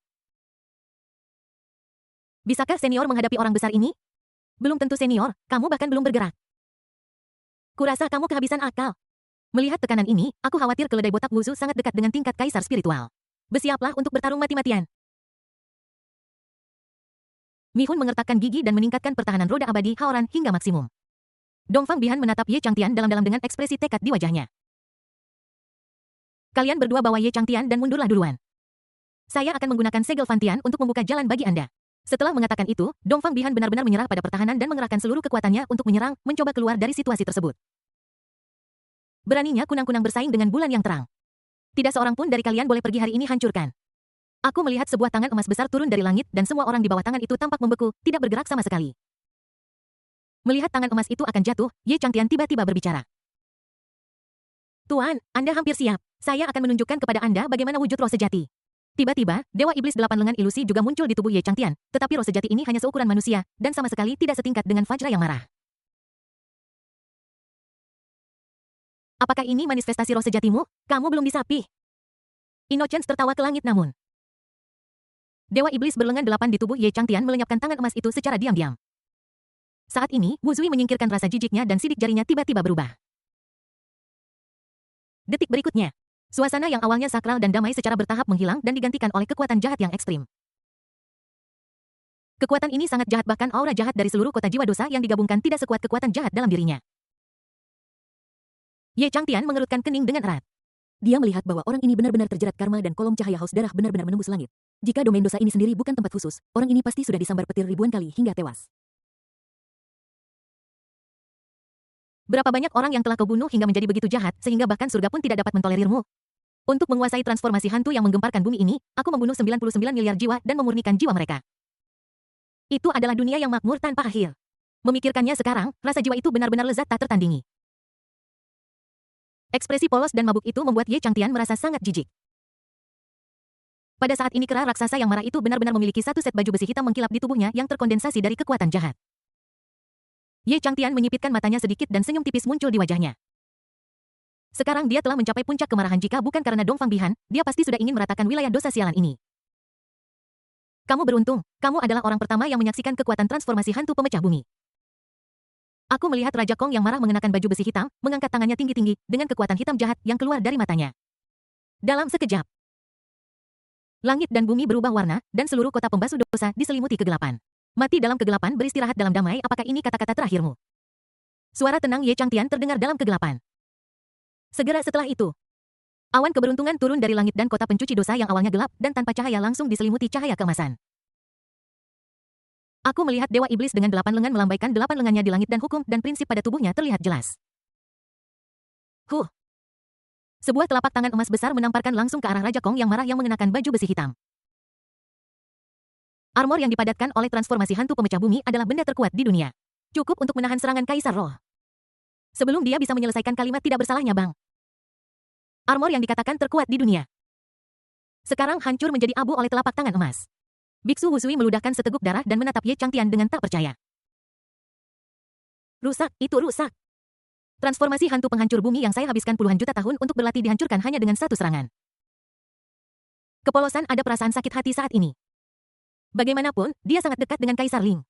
[SPEAKER 1] Bisakah senior menghadapi orang besar ini? Belum tentu senior, kamu bahkan belum bergerak. Kurasa kamu kehabisan akal. Melihat tekanan ini, aku khawatir keledai botak Wuzu sangat dekat dengan tingkat kaisar spiritual. Bersiaplah untuk bertarung mati-matian. Mihun mengertakkan gigi dan meningkatkan pertahanan roda abadi Haoran hingga maksimum. Dongfang Bihan menatap Ye Changtian dalam-dalam dengan ekspresi tekad di wajahnya. Kalian berdua bawa Ye Changtian dan mundurlah duluan. Saya akan menggunakan segel Fantian untuk membuka jalan bagi Anda. Setelah mengatakan itu, Dongfang Bihan benar-benar menyerah pada pertahanan dan mengerahkan seluruh kekuatannya untuk menyerang, mencoba keluar dari situasi tersebut. Beraninya kunang-kunang bersaing dengan bulan yang terang. Tidak seorang pun dari kalian boleh pergi hari ini, hancurkan. Aku melihat sebuah tangan emas besar turun dari langit dan semua orang di bawah tangan itu tampak membeku, tidak bergerak sama sekali. Melihat tangan emas itu akan jatuh, Ye Changtian tiba-tiba berbicara. Tuan, Anda hampir siap. Saya akan menunjukkan kepada Anda bagaimana wujud roh sejati. Tiba-tiba, Dewa Iblis 8 lengan ilusi juga muncul di tubuh Ye Changtian, tetapi roh sejati ini hanya seukuran manusia, dan sama sekali tidak setingkat dengan Fajra yang marah. Apakah ini manifestasi roh sejatimu? Kamu belum disapih. Innocence tertawa ke langit namun. Dewa Iblis berlengan 8 di tubuh Ye Changtian melenyapkan tangan emas itu secara diam-diam. Saat ini, Wu Zui menyingkirkan rasa jijiknya dan sidik jarinya tiba-tiba berubah. Detik berikutnya, suasana yang awalnya sakral dan damai secara bertahap menghilang dan digantikan oleh kekuatan jahat yang ekstrim. Kekuatan ini sangat jahat, bahkan aura jahat dari seluruh kota jiwa dosa yang digabungkan tidak sekuat kekuatan jahat dalam dirinya. Ye Changtian mengerutkan kening dengan erat.
[SPEAKER 2] Dia melihat bahwa orang ini benar-benar terjerat karma dan kolom cahaya haus darah benar-benar menembus langit. Jika domain dosa ini sendiri bukan tempat khusus, orang ini pasti sudah disambar petir ribuan kali hingga tewas.
[SPEAKER 1] Berapa banyak orang yang telah kau bunuh hingga menjadi begitu jahat, sehingga bahkan surga pun tidak dapat mentolerirmu? Untuk menguasai transformasi hantu yang menggemparkan bumi ini, aku membunuh 99 miliar jiwa dan memurnikan jiwa mereka. Itu adalah dunia yang makmur tanpa akhir. Memikirkannya sekarang, rasa jiwa itu benar-benar lezat tak tertandingi. Ekspresi polos dan mabuk itu membuat Ye Changtian merasa sangat jijik. Pada saat ini kera raksasa yang marah itu benar-benar memiliki satu set baju besi hitam mengkilap di tubuhnya yang terkondensasi dari kekuatan jahat. Ye Changtian menyipitkan matanya sedikit dan senyum tipis muncul di wajahnya. Sekarang dia telah mencapai puncak kemarahan jika bukan karena Dongfang Bihan, dia pasti sudah ingin meratakan wilayah dosa sialan ini. Kamu beruntung, kamu adalah orang pertama yang menyaksikan kekuatan transformasi hantu pemecah bumi. Aku melihat Raja Kong yang marah mengenakan baju besi hitam, mengangkat tangannya tinggi-tinggi, dengan kekuatan hitam jahat yang keluar dari matanya. Dalam sekejap, langit dan bumi berubah warna, dan seluruh kota pembasuh dosa diselimuti kegelapan. Mati dalam kegelapan, beristirahat dalam damai, apakah ini kata-kata terakhirmu? Suara tenang Ye Changtian terdengar dalam kegelapan. Segera setelah itu, awan keberuntungan turun dari langit dan kota pencuci dosa yang awalnya gelap dan tanpa cahaya langsung diselimuti cahaya keemasan. Aku melihat Dewa Iblis dengan 8 lengan melambaikan 8 lengannya di langit dan hukum dan prinsip pada tubuhnya terlihat jelas. Sebuah telapak tangan emas besar menamparkan langsung ke arah Raja Kong yang marah yang mengenakan baju besi hitam. Armor yang dipadatkan oleh transformasi hantu pemecah bumi adalah benda terkuat di dunia. Cukup untuk menahan serangan Kaisar Roh. Sebelum dia bisa menyelesaikan kalimat tidak bersalahnya Bang. Armor yang dikatakan terkuat di dunia sekarang hancur menjadi abu oleh telapak tangan emas. Biksu Husui meludahkan seteguk darah dan menatap Ye Changtian dengan tak percaya. Rusak, itu rusak. Transformasi hantu penghancur bumi yang saya habiskan puluhan juta tahun untuk berlatih dihancurkan hanya dengan satu serangan. Kepolosan ada perasaan sakit hati saat ini. Bagaimanapun, dia sangat dekat dengan Kaisar Ling.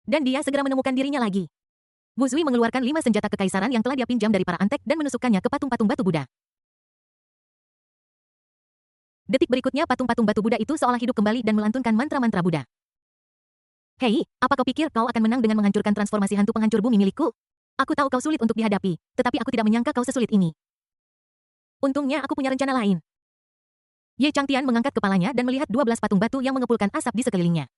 [SPEAKER 1] Dan dia segera menemukan dirinya lagi. Wu Zui mengeluarkan 5 senjata kekaisaran yang telah dia pinjam dari para antek dan menusukkannya ke patung-patung batu Buddha. Detik berikutnya patung-patung batu Buddha itu seolah hidup kembali dan melantunkan mantra-mantra Buddha. Hei, apa kau pikir kau akan menang dengan menghancurkan transformasi hantu penghancur bumi milikku? Aku tahu kau sulit untuk dihadapi, tetapi aku tidak menyangka kau sesulit ini. Untungnya aku punya rencana lain. Ye Changtian mengangkat kepalanya dan melihat 12 patung batu yang mengepulkan asap di sekelilingnya.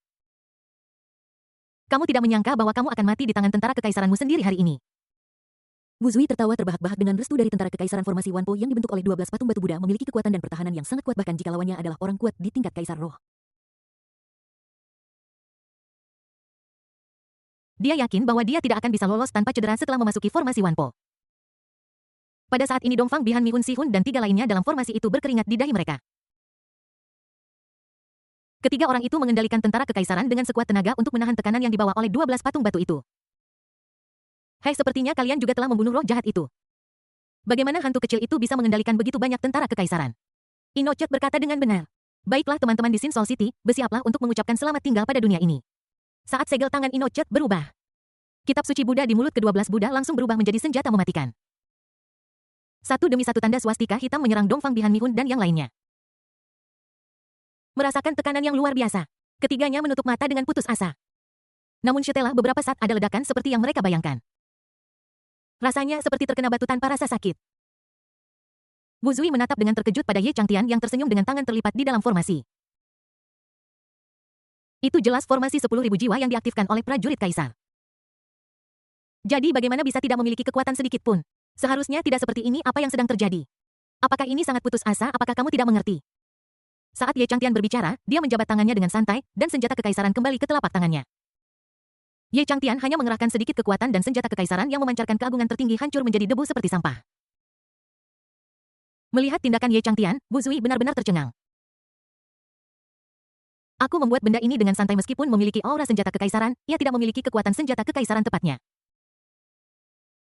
[SPEAKER 1] Kamu tidak menyangka bahwa kamu akan mati di tangan tentara kekaisaranmu sendiri hari ini.
[SPEAKER 2] Wu Zui tertawa terbahak-bahak dengan restu dari tentara kekaisaran formasi Wanpo yang dibentuk oleh 12 patung batu Buddha memiliki kekuatan dan pertahanan yang sangat kuat bahkan jika lawannya adalah orang kuat di tingkat Kaisar Roh.
[SPEAKER 1] Dia yakin bahwa dia tidak akan bisa lolos tanpa cedera setelah memasuki formasi Wanpo. Pada saat ini Dongfang Bihan Mihun Sihun dan 3 lainnya dalam formasi itu berkeringat di dahi mereka. Ketiga orang itu mengendalikan tentara kekaisaran dengan sekuat tenaga untuk menahan tekanan yang dibawa oleh 12 patung batu itu. Hai, sepertinya kalian juga telah membunuh roh jahat itu. Bagaimana hantu kecil itu bisa mengendalikan begitu banyak tentara kekaisaran? Inochut berkata dengan benar. Baiklah teman-teman di Sin Sol City, bersiaplah untuk mengucapkan selamat tinggal pada dunia ini. Saat segel tangan Inochut berubah. Kitab suci Buddha di mulut ke-12 Buddha langsung berubah menjadi senjata mematikan. Satu demi satu tanda swastika hitam menyerang Dongfang Bihan Mihun dan yang lainnya. Merasakan tekanan yang luar biasa. Ketiganya menutup mata dengan putus asa. Namun setelah beberapa saat ada ledakan seperti yang mereka bayangkan. Rasanya seperti terkena batu tanpa rasa sakit. Wu Zui menatap dengan terkejut pada Ye Changtian yang tersenyum dengan tangan terlipat di dalam formasi. Itu jelas formasi 10.000 jiwa yang diaktifkan oleh prajurit kaisar. Jadi bagaimana bisa tidak memiliki kekuatan sedikit pun? Seharusnya tidak seperti ini apa yang sedang terjadi. Apakah ini sangat putus asa? Apakah kamu tidak mengerti? Saat Ye Changtian berbicara, dia menjabat tangannya dengan santai, dan senjata kekaisaran kembali ke telapak tangannya. Ye Changtian hanya mengerahkan sedikit kekuatan dan senjata kekaisaran yang memancarkan keagungan tertinggi hancur menjadi debu seperti sampah. Melihat tindakan Ye Changtian, Wu Zui benar-benar tercengang. Aku membuat benda ini dengan santai meskipun memiliki aura senjata kekaisaran, ia tidak memiliki kekuatan senjata kekaisaran tepatnya.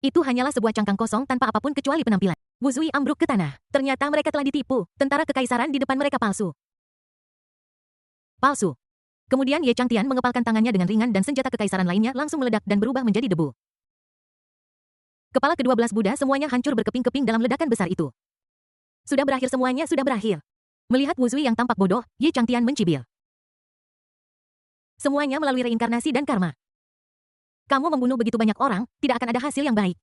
[SPEAKER 1] Itu hanyalah sebuah cangkang kosong tanpa apapun kecuali penampilan. Wu Zui ambruk ke tanah. Ternyata mereka telah ditipu. Tentara kekaisaran di depan mereka palsu. Palsu. Kemudian Ye Changtian mengepalkan tangannya dengan ringan dan senjata kekaisaran lainnya langsung meledak dan berubah menjadi debu. Kepala ke-12 Buddha semuanya hancur berkeping-keping dalam ledakan besar itu. Sudah berakhir semuanya, sudah berakhir. Melihat Wu Zui yang tampak bodoh, Ye Changtian mencibir. Semuanya melalui reinkarnasi dan karma. Kamu membunuh begitu banyak orang, tidak akan ada hasil yang baik.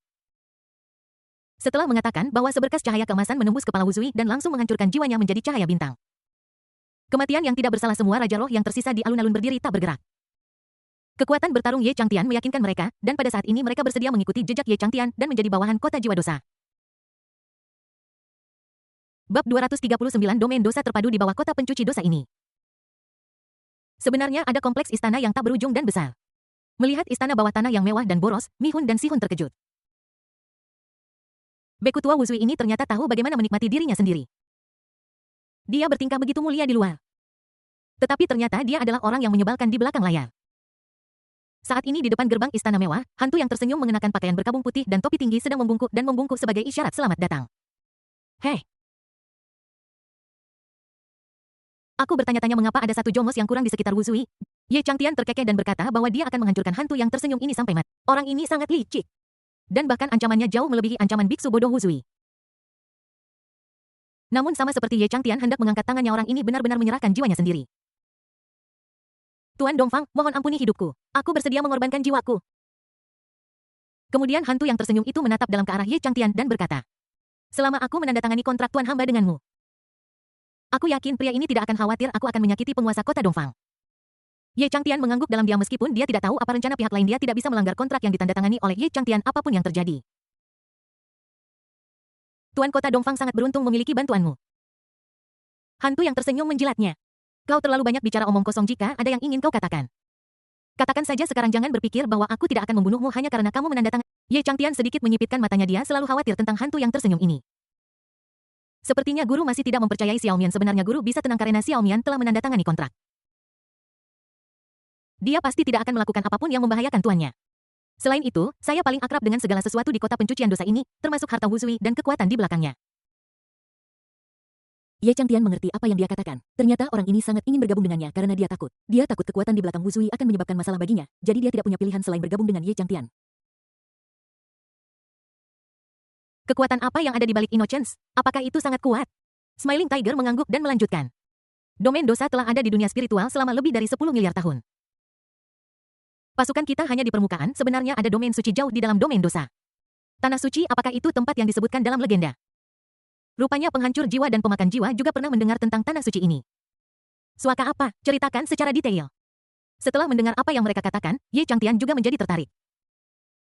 [SPEAKER 1] Setelah mengatakan bahwa seberkas cahaya keemasan menembus kepala Wu Zui dan langsung menghancurkan jiwanya menjadi cahaya bintang. Kematian yang tidak bersalah, semua raja roh yang tersisa di alun-alun berdiri tak bergerak. Kekuatan bertarung Ye Changtian meyakinkan mereka, dan pada saat ini mereka bersedia mengikuti jejak Ye Changtian dan menjadi bawahan kota jiwa dosa. Bab 239 Domain Dosa terpadu di bawah kota pencuci dosa ini. Sebenarnya ada kompleks istana yang tak berujung dan besar. Melihat istana bawah tanah yang mewah dan boros, Mi-hun dan Si-hun terkejut. Beku tua Wusui ini ternyata tahu bagaimana menikmati dirinya sendiri. Dia bertingkah begitu mulia di luar. Tetapi ternyata dia adalah orang yang menyebalkan di belakang layar. Saat ini di depan gerbang istana mewah, hantu yang tersenyum mengenakan pakaian berkabung putih dan topi tinggi sedang membungkuk dan membungkuk sebagai isyarat selamat datang. Hei! Aku bertanya-tanya mengapa ada satu jongos yang kurang di sekitar Wusui. Ye Changtian terkekeh dan berkata bahwa dia akan menghancurkan hantu yang tersenyum ini sampai mati. Orang ini sangat licik. Dan bahkan ancamannya jauh melebihi ancaman biksu bodoh Wusui. Namun sama seperti Ye Changtian hendak mengangkat tangannya, orang ini benar-benar menyerahkan jiwanya sendiri. Tuan Dongfang, mohon ampuni hidupku. Aku bersedia mengorbankan jiwaku. Kemudian hantu yang tersenyum itu menatap dalam ke arah Ye Changtian dan berkata, selama aku menandatangani kontrak tuan hamba denganmu, aku yakin pria ini tidak akan khawatir aku akan menyakiti penguasa kota Dongfang. Ye Changtian mengangguk dalam diam meskipun dia tidak tahu apa rencana pihak lain. Dia tidak bisa melanggar kontrak yang ditandatangani oleh Ye Changtian apapun yang terjadi. Tuan kota Dongfang sangat beruntung memiliki bantuanmu. Hantu yang tersenyum menjilatnya. Kau terlalu banyak bicara omong kosong. Jika ada yang ingin kau katakan, katakan saja sekarang. Jangan berpikir bahwa aku tidak akan membunuhmu hanya karena kamu menandatangani. Ye Changtian sedikit menyipitkan matanya. Dia selalu khawatir tentang hantu yang tersenyum ini. Sepertinya guru masih tidak mempercayai Xiao Mian. Sebenarnya guru bisa tenang karena Xiao Mian telah menandatangani kontrak. Dia pasti tidak akan melakukan apapun yang membahayakan tuannya. Selain itu, saya paling akrab dengan segala sesuatu di kota pencucian dosa ini, termasuk harta Wusui dan kekuatan di belakangnya.
[SPEAKER 2] Ye Changtian mengerti apa yang dia katakan. Ternyata orang ini sangat ingin bergabung dengannya karena dia takut. Dia takut kekuatan di belakang Wusui akan menyebabkan masalah baginya, jadi dia tidak punya pilihan selain bergabung dengan Ye Changtian.
[SPEAKER 1] Kekuatan apa yang ada di balik Innocence? Apakah itu sangat kuat? Smiling Tiger mengangguk dan melanjutkan. Domain dosa telah ada di dunia spiritual selama lebih dari 10 miliar tahun. Pasukan kita hanya di permukaan, sebenarnya ada domain suci jauh di dalam domain dosa. Tanah suci, apakah itu tempat yang disebutkan dalam legenda? Rupanya penghancur jiwa dan pemakan jiwa juga pernah mendengar tentang tanah suci ini. Suaka apa? Ceritakan secara detail. Setelah mendengar apa yang mereka katakan, Ye Changtian juga menjadi tertarik.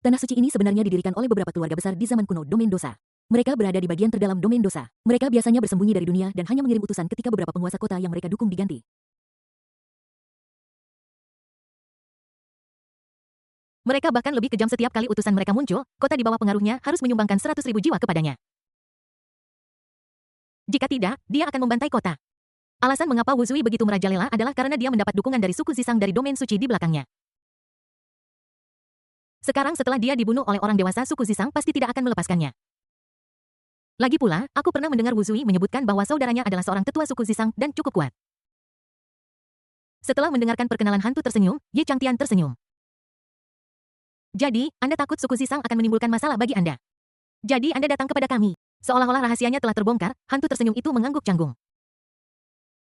[SPEAKER 2] Tanah suci ini sebenarnya didirikan oleh beberapa keluarga besar di zaman kuno domain dosa. Mereka berada di bagian terdalam domain dosa. Mereka biasanya bersembunyi dari dunia dan hanya mengirim utusan ketika beberapa penguasa kota yang mereka dukung diganti.
[SPEAKER 1] Mereka bahkan lebih kejam. Setiap kali utusan mereka muncul, kota di bawah pengaruhnya harus menyumbangkan 100.000 jiwa kepadanya. Jika tidak, dia akan membantai kota. Alasan mengapa Wusui begitu merajalela adalah karena dia mendapat dukungan dari suku Zisang dari domain suci di belakangnya. Sekarang setelah dia dibunuh oleh orang dewasa, suku Zisang pasti tidak akan melepaskannya. Lagi pula, aku pernah mendengar Wusui menyebutkan bahwa saudaranya adalah seorang tetua suku Zisang dan cukup kuat. Setelah mendengarkan perkenalan hantu tersenyum, Ye Changtian tersenyum. Jadi, Anda takut suku Zisang akan menimbulkan masalah bagi Anda. Jadi Anda datang kepada kami. Seolah-olah rahasianya telah terbongkar, hantu tersenyum itu mengangguk canggung.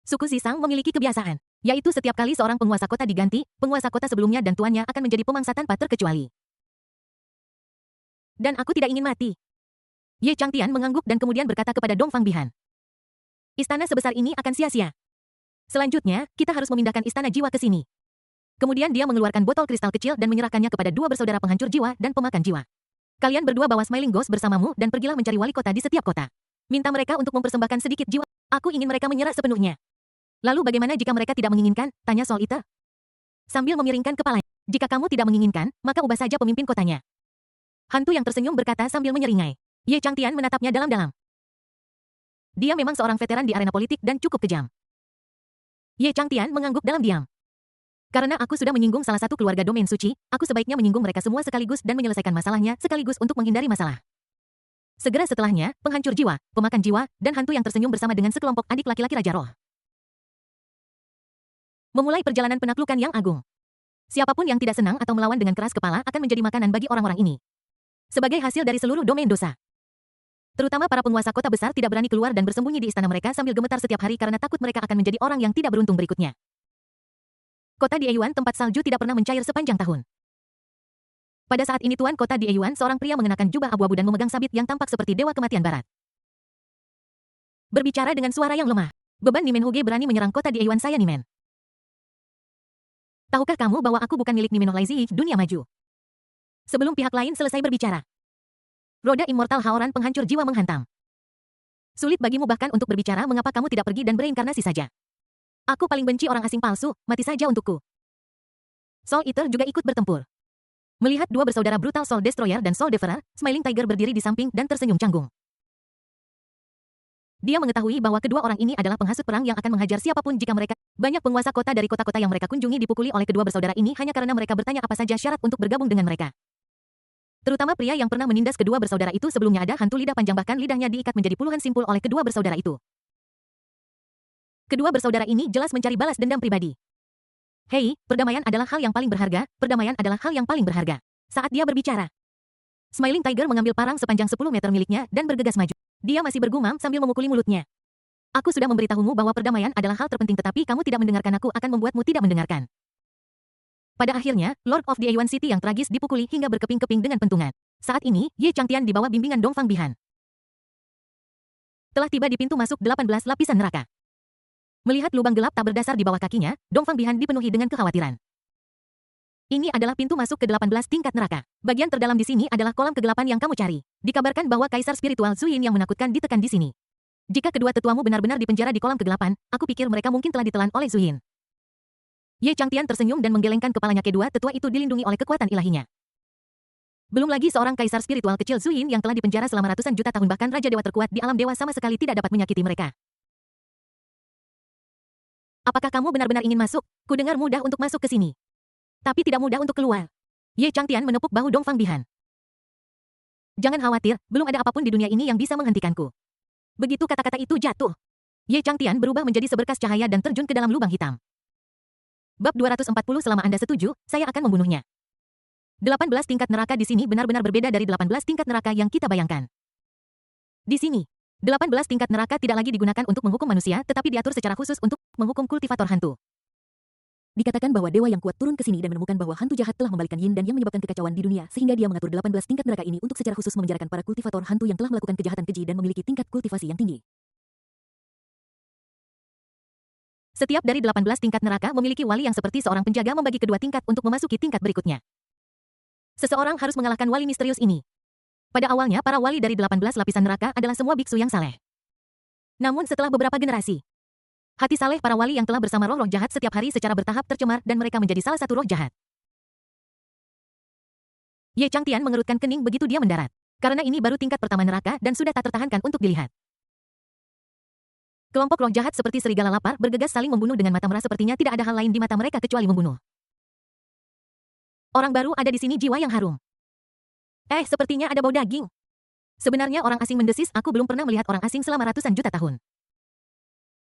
[SPEAKER 1] Suku Zisang memiliki kebiasaan, yaitu setiap kali seorang penguasa kota diganti, penguasa kota sebelumnya dan tuannya akan menjadi pemangsa tanpa terkecuali. Dan aku tidak ingin mati. Ye Changtian mengangguk dan kemudian berkata kepada Dongfang Bihan. Istana sebesar ini akan sia-sia. Selanjutnya, kita harus memindahkan istana jiwa ke sini. Kemudian dia mengeluarkan botol kristal kecil dan menyerahkannya kepada dua bersaudara penghancur jiwa dan pemakan jiwa. Kalian berdua bawa Smiling Ghost bersamamu dan pergilah mencari wali kota di setiap kota. Minta mereka untuk mempersembahkan sedikit jiwa. Aku ingin mereka menyerah sepenuhnya. Lalu bagaimana jika mereka tidak menginginkan? Tanya Sol Ita. Sambil memiringkan kepalanya. Jika kamu tidak menginginkan, maka ubah saja pemimpin kotanya. Hantu yang tersenyum berkata sambil menyeringai. Ye Changtian menatapnya dalam-dalam. Dia memang seorang veteran di arena politik dan cukup kejam. Ye Changtian mengangguk dalam diam. Karena aku sudah menyinggung salah satu keluarga domain suci, aku sebaiknya menyinggung mereka semua sekaligus dan menyelesaikan masalahnya sekaligus untuk menghindari masalah. Segera setelahnya, penghancur jiwa, pemakan jiwa, dan hantu yang tersenyum bersama dengan sekelompok adik laki-laki Raja Roh memulai perjalanan penaklukan yang agung. Siapapun yang tidak senang atau melawan dengan keras kepala akan menjadi makanan bagi orang-orang ini. Sebagai hasil dari seluruh domain dosa. Terutama para penguasa kota besar tidak berani keluar dan bersembunyi di istana mereka sambil gemetar setiap hari karena takut mereka akan menjadi orang yang tidak beruntung berikutnya. Kota di Eiyuan, tempat salju tidak pernah mencair sepanjang tahun. Pada saat ini tuan kota di Eiyuan, seorang pria mengenakan jubah abu-abu dan memegang sabit yang tampak seperti dewa kematian barat. Berbicara dengan suara yang lemah. Beban Nimen Huge berani menyerang kota di Eyuan saya Nimen. Tahukah kamu bahwa aku bukan milik Nimen Laizi, dunia maju? Sebelum pihak lain selesai berbicara, roda immortal Haoran penghancur jiwa menghantam. Sulit bagimu bahkan untuk berbicara mengapa kamu tidak pergi dan bereinkarnasi saja. Aku paling benci orang asing palsu, mati saja untukku. Soul Eater juga ikut bertempur. Melihat dua bersaudara brutal Soul Destroyer dan Soul Devourer, Smiling Tiger berdiri di samping dan tersenyum canggung. Dia mengetahui bahwa kedua orang ini adalah penghasut perang yang akan menghajar siapapun jika mereka. Banyak penguasa kota dari kota-kota yang mereka kunjungi dipukuli oleh kedua bersaudara ini hanya karena mereka bertanya apa saja syarat untuk bergabung dengan mereka. Terutama pria yang pernah menindas kedua bersaudara itu sebelumnya ada hantu lidah panjang bahkan lidahnya diikat menjadi puluhan simpul oleh kedua bersaudara itu. Kedua bersaudara ini jelas mencari balas dendam pribadi. Hei, perdamaian adalah hal yang paling berharga, perdamaian adalah hal yang paling berharga. Saat dia berbicara, Smiling Tiger mengambil parang sepanjang 10 meter miliknya dan bergegas maju. Dia masih bergumam sambil memukuli mulutnya. Aku sudah memberitahumu bahwa perdamaian adalah hal terpenting tetapi kamu tidak mendengarkan aku akan membuatmu tidak mendengarkan. Pada akhirnya, Lord of the Eyuan City yang tragis dipukuli hingga berkeping-keping dengan pentungan. Saat ini, Ye Changtian di bawah bimbingan Dongfang Bihan telah tiba di pintu masuk 18 lapisan neraka. Melihat lubang gelap tak berdasar di bawah kakinya, Dongfang Bihan dipenuhi dengan kekhawatiran. Ini adalah pintu masuk ke 18 tingkat neraka. Bagian terdalam di sini adalah kolam kegelapan yang kamu cari. Dikabarkan bahwa kaisar spiritual Zuyin yang menakutkan ditekan di sini. Jika kedua tetuamu benar-benar dipenjara di kolam kegelapan, aku pikir mereka mungkin telah ditelan oleh Zuyin. Ye Changtian tersenyum dan menggelengkan kepalanya. Kedua tetua itu dilindungi oleh kekuatan ilahinya. Belum lagi seorang kaisar spiritual kecil Zuyin yang telah dipenjara selama ratusan juta tahun bahkan raja dewa terkuat di alam dewa sama sekali tidak dapat menyakiti mereka. Apakah kamu benar-benar ingin masuk? Kudengar mudah untuk masuk ke sini, tapi tidak mudah untuk keluar. Ye Changtian menepuk bahu Dongfang Bihan. Jangan khawatir, belum ada apapun di dunia ini yang bisa menghentikanku. Begitu kata-kata itu jatuh, Ye Changtian berubah menjadi seberkas cahaya dan terjun ke dalam lubang hitam. Bab 240 selama Anda setuju, saya akan membunuhnya. 18 tingkat neraka di sini benar-benar berbeda dari 18 tingkat neraka yang kita bayangkan. Di sini, 18 tingkat neraka tidak lagi digunakan untuk menghukum manusia, tetapi diatur secara khusus untuk menghukum kultivator hantu.
[SPEAKER 2] Dikatakan bahwa dewa yang kuat turun ke sini dan menemukan bahwa hantu jahat telah membalikkan Yin dan yang menyebabkan kekacauan di dunia sehingga dia mengatur 18 tingkat neraka ini untuk secara khusus memenjarakan para kultivator hantu yang telah melakukan kejahatan keji dan memiliki tingkat kultivasi yang tinggi.
[SPEAKER 1] Setiap dari 18 tingkat neraka memiliki wali yang seperti seorang penjaga membagi kedua tingkat untuk memasuki tingkat berikutnya. Seseorang harus mengalahkan wali misterius ini. Pada awalnya para wali dari 18 lapisan neraka adalah semua biksu yang saleh. Namun setelah beberapa generasi, hati saleh para wali yang telah bersama roh-roh jahat setiap hari secara bertahap tercemar dan mereka menjadi salah satu roh jahat. Ye Changtian mengerutkan kening begitu dia mendarat. Karena ini baru tingkat pertama neraka dan sudah tak tertahankan untuk dilihat. Kelompok roh jahat seperti serigala lapar bergegas saling membunuh dengan mata merah sepertinya tidak ada hal lain di mata mereka kecuali membunuh. Orang baru ada di sini jiwa yang harum. Sepertinya ada bau daging. Sebenarnya orang asing mendesis, aku belum pernah melihat orang asing selama ratusan juta tahun.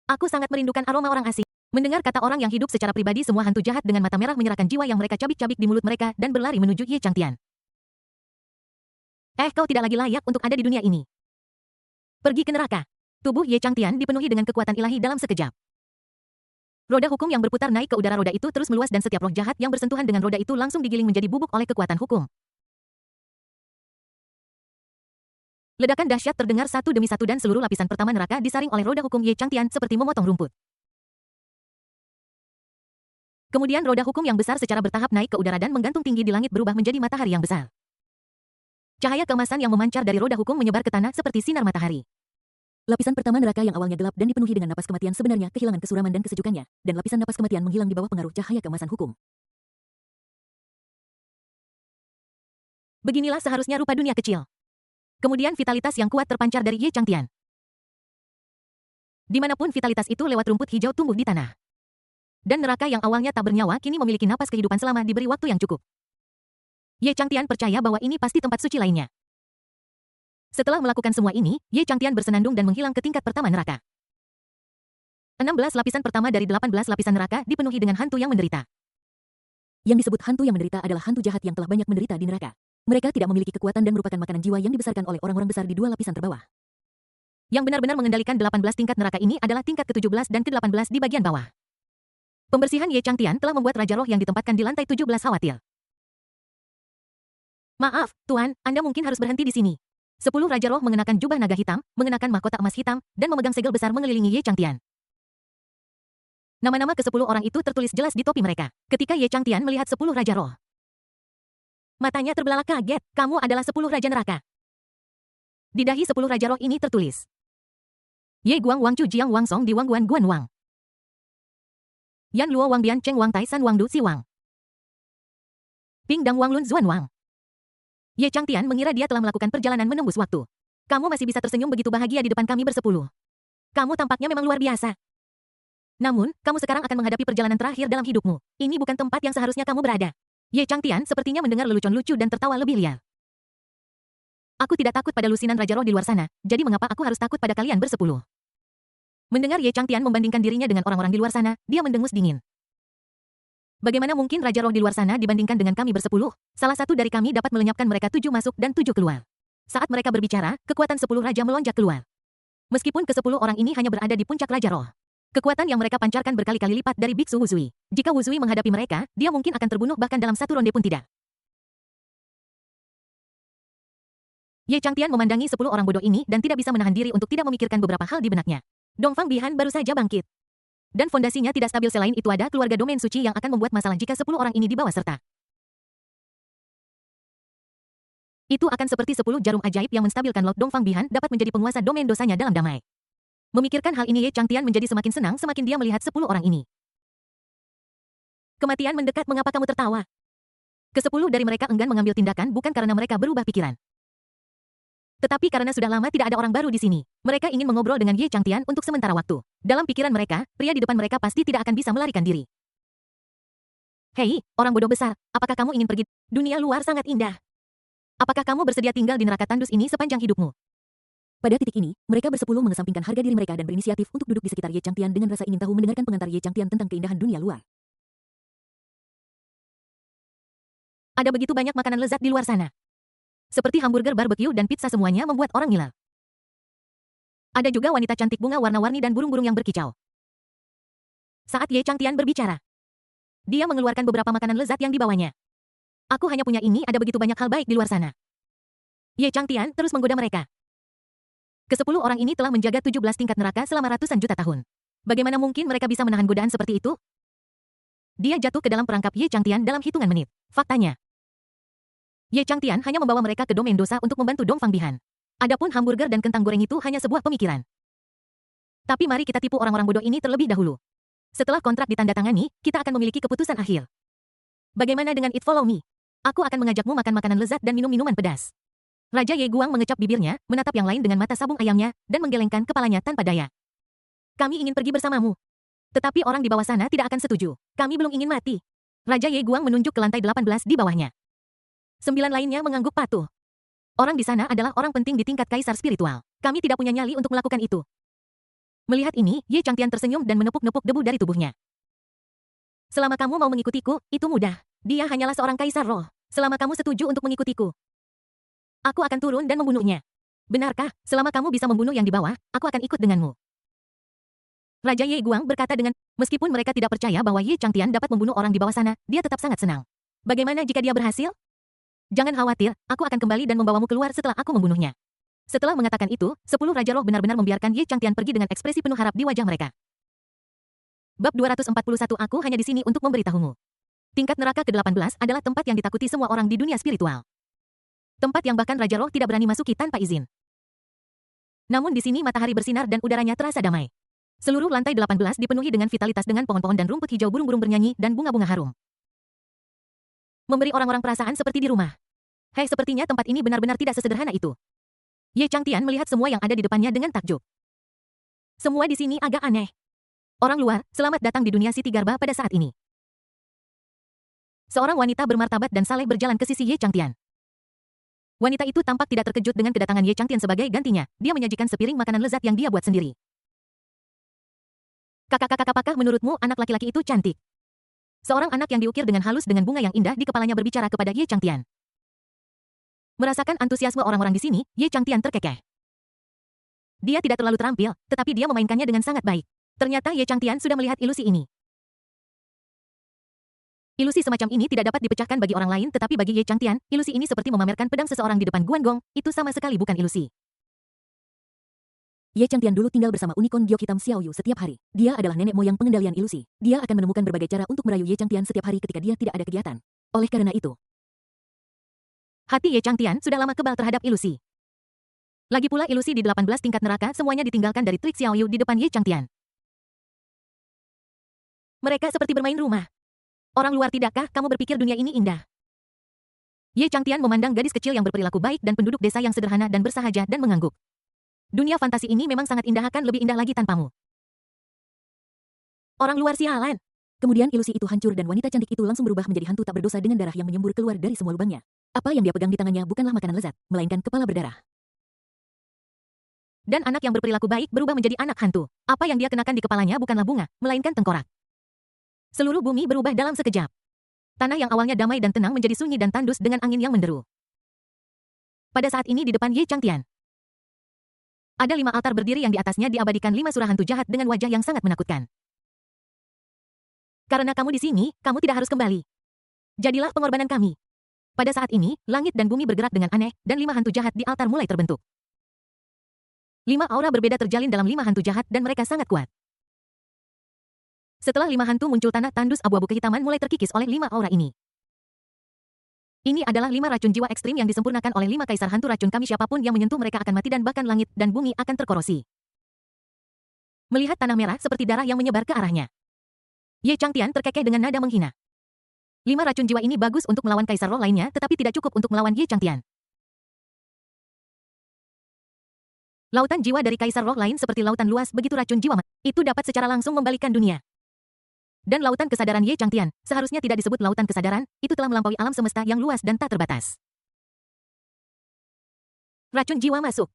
[SPEAKER 1] Aku sangat merindukan aroma orang asing. Mendengar kata orang yang hidup secara pribadi semua hantu jahat dengan mata merah menyerahkan jiwa yang mereka cabik-cabik di mulut mereka dan berlari menuju Ye Changtian. Kau tidak lagi layak untuk ada di dunia ini. Pergi ke neraka. Tubuh Ye Changtian dipenuhi dengan kekuatan ilahi dalam sekejap. Roda hukum yang berputar naik ke udara. Roda itu terus meluas dan setiap roh jahat yang bersentuhan dengan roda itu langsung digiling menjadi bubuk oleh kekuatan hukum. Ledakan dahsyat terdengar satu demi satu dan seluruh lapisan pertama neraka disaring oleh roda hukum Ye Changtian seperti memotong rumput. Kemudian roda hukum yang besar secara bertahap naik ke udara dan menggantung tinggi di langit berubah menjadi matahari yang besar. Cahaya keemasan yang memancar dari roda hukum menyebar ke tanah seperti sinar matahari.
[SPEAKER 2] Lapisan pertama neraka yang awalnya gelap dan dipenuhi dengan napas kematian sebenarnya kehilangan kesuraman dan kesejukannya, dan lapisan napas kematian menghilang di bawah pengaruh cahaya keemasan hukum.
[SPEAKER 1] Beginilah seharusnya rupa dunia kecil. Kemudian vitalitas yang kuat terpancar dari Ye Changtian. Dimanapun vitalitas itu lewat rumput hijau tumbuh di tanah. Dan neraka yang awalnya tak bernyawa kini memiliki napas kehidupan selama diberi waktu yang cukup. Ye Changtian percaya bahwa ini pasti tempat suci lainnya. Setelah melakukan semua ini, Ye Changtian bersenandung dan menghilang ke tingkat pertama neraka. 16 lapisan pertama dari 18 lapisan neraka dipenuhi dengan hantu yang menderita.
[SPEAKER 2] Yang disebut hantu yang menderita adalah hantu jahat yang telah banyak menderita di neraka. Mereka tidak memiliki kekuatan dan merupakan makanan jiwa yang dibesarkan oleh orang-orang besar di dua lapisan terbawah.
[SPEAKER 1] Yang benar-benar mengendalikan 18 tingkat neraka ini adalah tingkat ke-17 dan ke-18 di bagian bawah. Pembersihan Ye Changtian telah membuat Raja Roh yang ditempatkan di lantai 17 khawatir. Maaf, Tuan, Anda mungkin harus berhenti di sini. 10 Raja Roh mengenakan jubah naga hitam, mengenakan mahkota emas hitam, dan memegang segel besar mengelilingi Ye Changtian. Nama-nama ke-10 orang itu tertulis jelas di topi mereka. Ketika Ye Changtian melihat 10 Raja Roh, matanya terbelalak kaget. Kamu adalah 10 Raja Neraka. Di dahi 10 Raja Roh ini tertulis, Ye Guang Wang Chu Jiang Wang Song Di Wang Guan Guan Wang. Yan Luo Wang Bian Cheng Wang Tai San Wang Du Si Wang. Ping Dang Wang Lun Zuan Wang. Ye Changtian mengira dia telah melakukan perjalanan menembus waktu. Kamu masih bisa tersenyum begitu bahagia di depan kami bersepuluh. Kamu tampaknya memang luar biasa. Namun, kamu sekarang akan menghadapi perjalanan terakhir dalam hidupmu. Ini bukan tempat yang seharusnya kamu berada. Ye Changtian sepertinya mendengar lelucon lucu dan tertawa lebih liar. Aku tidak takut pada lusinan Raja Roh di luar sana, jadi mengapa aku harus takut pada kalian bersepuluh? Mendengar Ye Changtian membandingkan dirinya dengan orang-orang di luar sana, dia mendengus dingin. Bagaimana mungkin Raja Roh di luar sana dibandingkan dengan kami bersepuluh? Salah satu dari kami dapat melenyapkan mereka 7 masuk dan 7 keluar. Saat mereka berbicara, kekuatan 10 Raja melonjak keluar. Meskipun ke-10 orang ini hanya berada di puncak Raja Roh, kekuatan yang mereka pancarkan berkali-kali lipat dari Biksu Wuzui. Jika Wuzui menghadapi mereka, dia mungkin akan terbunuh bahkan dalam satu ronde pun tidak. Ye Changtian memandangi 10 orang bodoh ini dan tidak bisa menahan diri untuk tidak memikirkan beberapa hal di benaknya. Dongfang Bihan baru saja bangkit. Dan fondasinya tidak stabil selain itu ada keluarga domain suci yang akan membuat masalah jika 10 orang ini dibawa serta. Itu akan seperti 10 jarum ajaib yang menstabilkan Lord Dongfang Bihan dapat menjadi penguasa domain dosanya dalam damai. Memikirkan hal ini Ye Changtian menjadi semakin senang semakin dia melihat 10 orang ini. Kematian mendekat, mengapa kamu tertawa? Ke-10 dari mereka enggan mengambil tindakan bukan karena mereka berubah pikiran. Tetapi karena sudah lama tidak ada orang baru di sini. Mereka ingin mengobrol dengan Ye Changtian untuk sementara waktu. Dalam pikiran mereka, pria di depan mereka pasti tidak akan bisa melarikan diri. Hei, orang bodoh besar, apakah kamu ingin pergi? Dunia luar sangat indah. Apakah kamu bersedia tinggal di neraka tandus ini sepanjang hidupmu?
[SPEAKER 2] Pada titik ini, mereka bersepuluh mengesampingkan harga diri mereka dan berinisiatif untuk duduk di sekitar Ye Changtian dengan rasa ingin tahu mendengarkan pengantar Ye Changtian tentang keindahan dunia luar.
[SPEAKER 1] Ada begitu banyak makanan lezat di luar sana. Seperti hamburger barbecue dan pizza, semuanya membuat orang ngiler. Ada juga wanita cantik, bunga warna-warni dan burung-burung yang berkicau. Saat Ye Changtian berbicara, dia mengeluarkan beberapa makanan lezat yang dibawanya. Aku hanya punya ini, ada begitu banyak hal baik di luar sana. Ye Changtian terus menggoda mereka. Ke-10 orang ini telah menjaga 17 tingkat neraka selama ratusan juta tahun. Bagaimana mungkin mereka bisa menahan godaan seperti itu? Dia jatuh ke dalam perangkap Ye Changtian dalam hitungan menit. Faktanya, Ye Changtian hanya membawa mereka ke domain dosa untuk membantu Dongfang Bihan. Adapun hamburger dan kentang goreng itu hanya sebuah pemikiran. Tapi mari kita tipu orang-orang bodoh ini terlebih dahulu. Setelah kontrak ditandatangani, kita akan memiliki keputusan akhir. Bagaimana dengan It Follow Me? Aku akan mengajakmu makan makanan lezat dan minum minuman pedas. Raja Ye Guang mengecap bibirnya, menatap yang lain dengan mata sabung ayamnya, dan menggelengkan kepalanya tanpa daya. Kami ingin pergi bersamamu. Tetapi orang di bawah sana tidak akan setuju. Kami belum ingin mati. Raja Ye Guang menunjuk ke lantai 18 di bawahnya. 9 lainnya mengangguk patuh. Orang di sana adalah orang penting di tingkat kaisar spiritual. Kami tidak punya nyali untuk melakukan itu. Melihat ini, Ye Changtian tersenyum dan menepuk-nepuk debu dari tubuhnya. Selama kamu mau mengikutiku, itu mudah. Dia hanyalah seorang kaisar roh. Selama kamu setuju untuk mengikutiku, aku akan turun dan membunuhnya. Benarkah, selama kamu bisa membunuh yang di bawah, aku akan ikut denganmu. Raja Ye Guang berkata dengan, meskipun mereka tidak percaya bahwa Ye Changtian dapat membunuh orang di bawah sana, dia tetap sangat senang. Bagaimana jika dia berhasil? Jangan khawatir, aku akan kembali dan membawamu keluar setelah aku membunuhnya. Setelah mengatakan itu, 10 Raja Roh benar-benar membiarkan Ye Changtian pergi dengan ekspresi penuh harap di wajah mereka. Bab 241, aku hanya di sini untuk memberitahumu. Tingkat neraka ke-18 adalah tempat yang ditakuti semua orang di dunia spiritual. Tempat yang bahkan Raja Roh tidak berani masuki tanpa izin. Namun di sini matahari bersinar dan udaranya terasa damai. Seluruh lantai 18 dipenuhi dengan vitalitas dengan pohon-pohon dan rumput hijau, burung-burung bernyanyi, dan bunga-bunga harum. Memberi orang-orang perasaan seperti di rumah. Hei, sepertinya tempat ini benar-benar tidak sesederhana itu. Ye Changtian melihat semua yang ada di depannya dengan takjub. Semua di sini agak aneh. Orang luar, selamat datang di dunia Siti Garba pada saat ini. Seorang wanita bermartabat dan saleh berjalan ke sisi Ye Changtian. Wanita itu tampak tidak terkejut dengan kedatangan Ye Changtian sebagai gantinya. Dia menyajikan sepiring makanan lezat yang dia buat sendiri. Kakak-kakak, apakah menurutmu anak laki-laki itu cantik? Seorang anak yang diukir dengan halus dengan bunga yang indah di kepalanya berbicara kepada Ye Changtian. Merasakan antusiasme orang-orang di sini, Ye Changtian terkekeh. Dia tidak terlalu terampil, tetapi dia memainkannya dengan sangat baik. Ternyata Ye Changtian sudah melihat ilusi ini. Ilusi semacam ini tidak dapat dipecahkan bagi orang lain, tetapi bagi Ye Changtian, ilusi ini seperti memamerkan pedang seseorang di depan Guanggong, itu sama sekali bukan ilusi.
[SPEAKER 2] Ye Changtian dulu tinggal bersama unicorn giok hitam Xiaoyu setiap hari. Dia adalah nenek moyang pengendalian ilusi. Dia akan menemukan berbagai cara untuk merayu Ye Changtian setiap hari ketika dia tidak ada kegiatan. Oleh karena itu,
[SPEAKER 1] hati Ye Changtian sudah lama kebal terhadap ilusi. Lagi pula ilusi di 18 tingkat neraka semuanya ditinggalkan dari trik Xiaoyu di depan Ye Changtian. Mereka seperti bermain rumah. Orang luar tidakkah kamu berpikir dunia ini indah? Ye Changtian memandang gadis kecil yang berperilaku baik dan penduduk desa yang sederhana dan bersahaja dan mengangguk. Dunia fantasi ini memang sangat indah, akan lebih indah lagi tanpamu. Orang luar sialan.
[SPEAKER 2] Kemudian ilusi itu hancur dan wanita cantik itu langsung berubah menjadi hantu tak berdosa dengan darah yang menyembur keluar dari semua lubangnya. Apa yang dia pegang di tangannya bukanlah makanan lezat, melainkan kepala berdarah.
[SPEAKER 1] Dan anak yang berperilaku baik berubah menjadi anak hantu. Apa yang dia kenakan di kepalanya bukanlah bunga, melainkan tengkorak. Seluruh bumi berubah dalam sekejap. Tanah yang awalnya damai dan tenang menjadi sunyi dan tandus dengan angin yang menderu. Pada saat ini di depan Ye Changtian, ada 5 altar berdiri yang di atasnya diabadikan 5 surah hantu jahat dengan wajah yang sangat menakutkan. Karena kamu di sini, kamu tidak harus kembali. Jadilah pengorbanan kami. Pada saat ini, langit dan bumi bergerak dengan aneh, dan 5 hantu jahat di altar mulai terbentuk. 5 aura berbeda terjalin dalam 5 hantu jahat dan mereka sangat kuat. Setelah 5 hantu muncul, tanah tandus abu-abu kehitaman mulai terkikis oleh 5 aura ini. Ini adalah 5 racun jiwa ekstrim yang disempurnakan oleh 5 kaisar hantu racun kami. Siapapun yang menyentuh mereka akan mati dan bahkan langit dan bumi akan terkorosi. Melihat tanah merah seperti darah yang menyebar ke arahnya, Ye Changtian terkekeh dengan nada menghina. 5 racun jiwa ini bagus untuk melawan kaisar roh lainnya, tetapi tidak cukup untuk melawan Ye Changtian. Lautan jiwa dari kaisar roh lain seperti lautan luas, begitu racun jiwa itu dapat secara langsung membalikkan dunia. Dan lautan kesadaran Ye Changtian seharusnya tidak disebut lautan kesadaran, itu telah melampaui alam semesta yang luas dan tak terbatas. Racun jiwa masuk.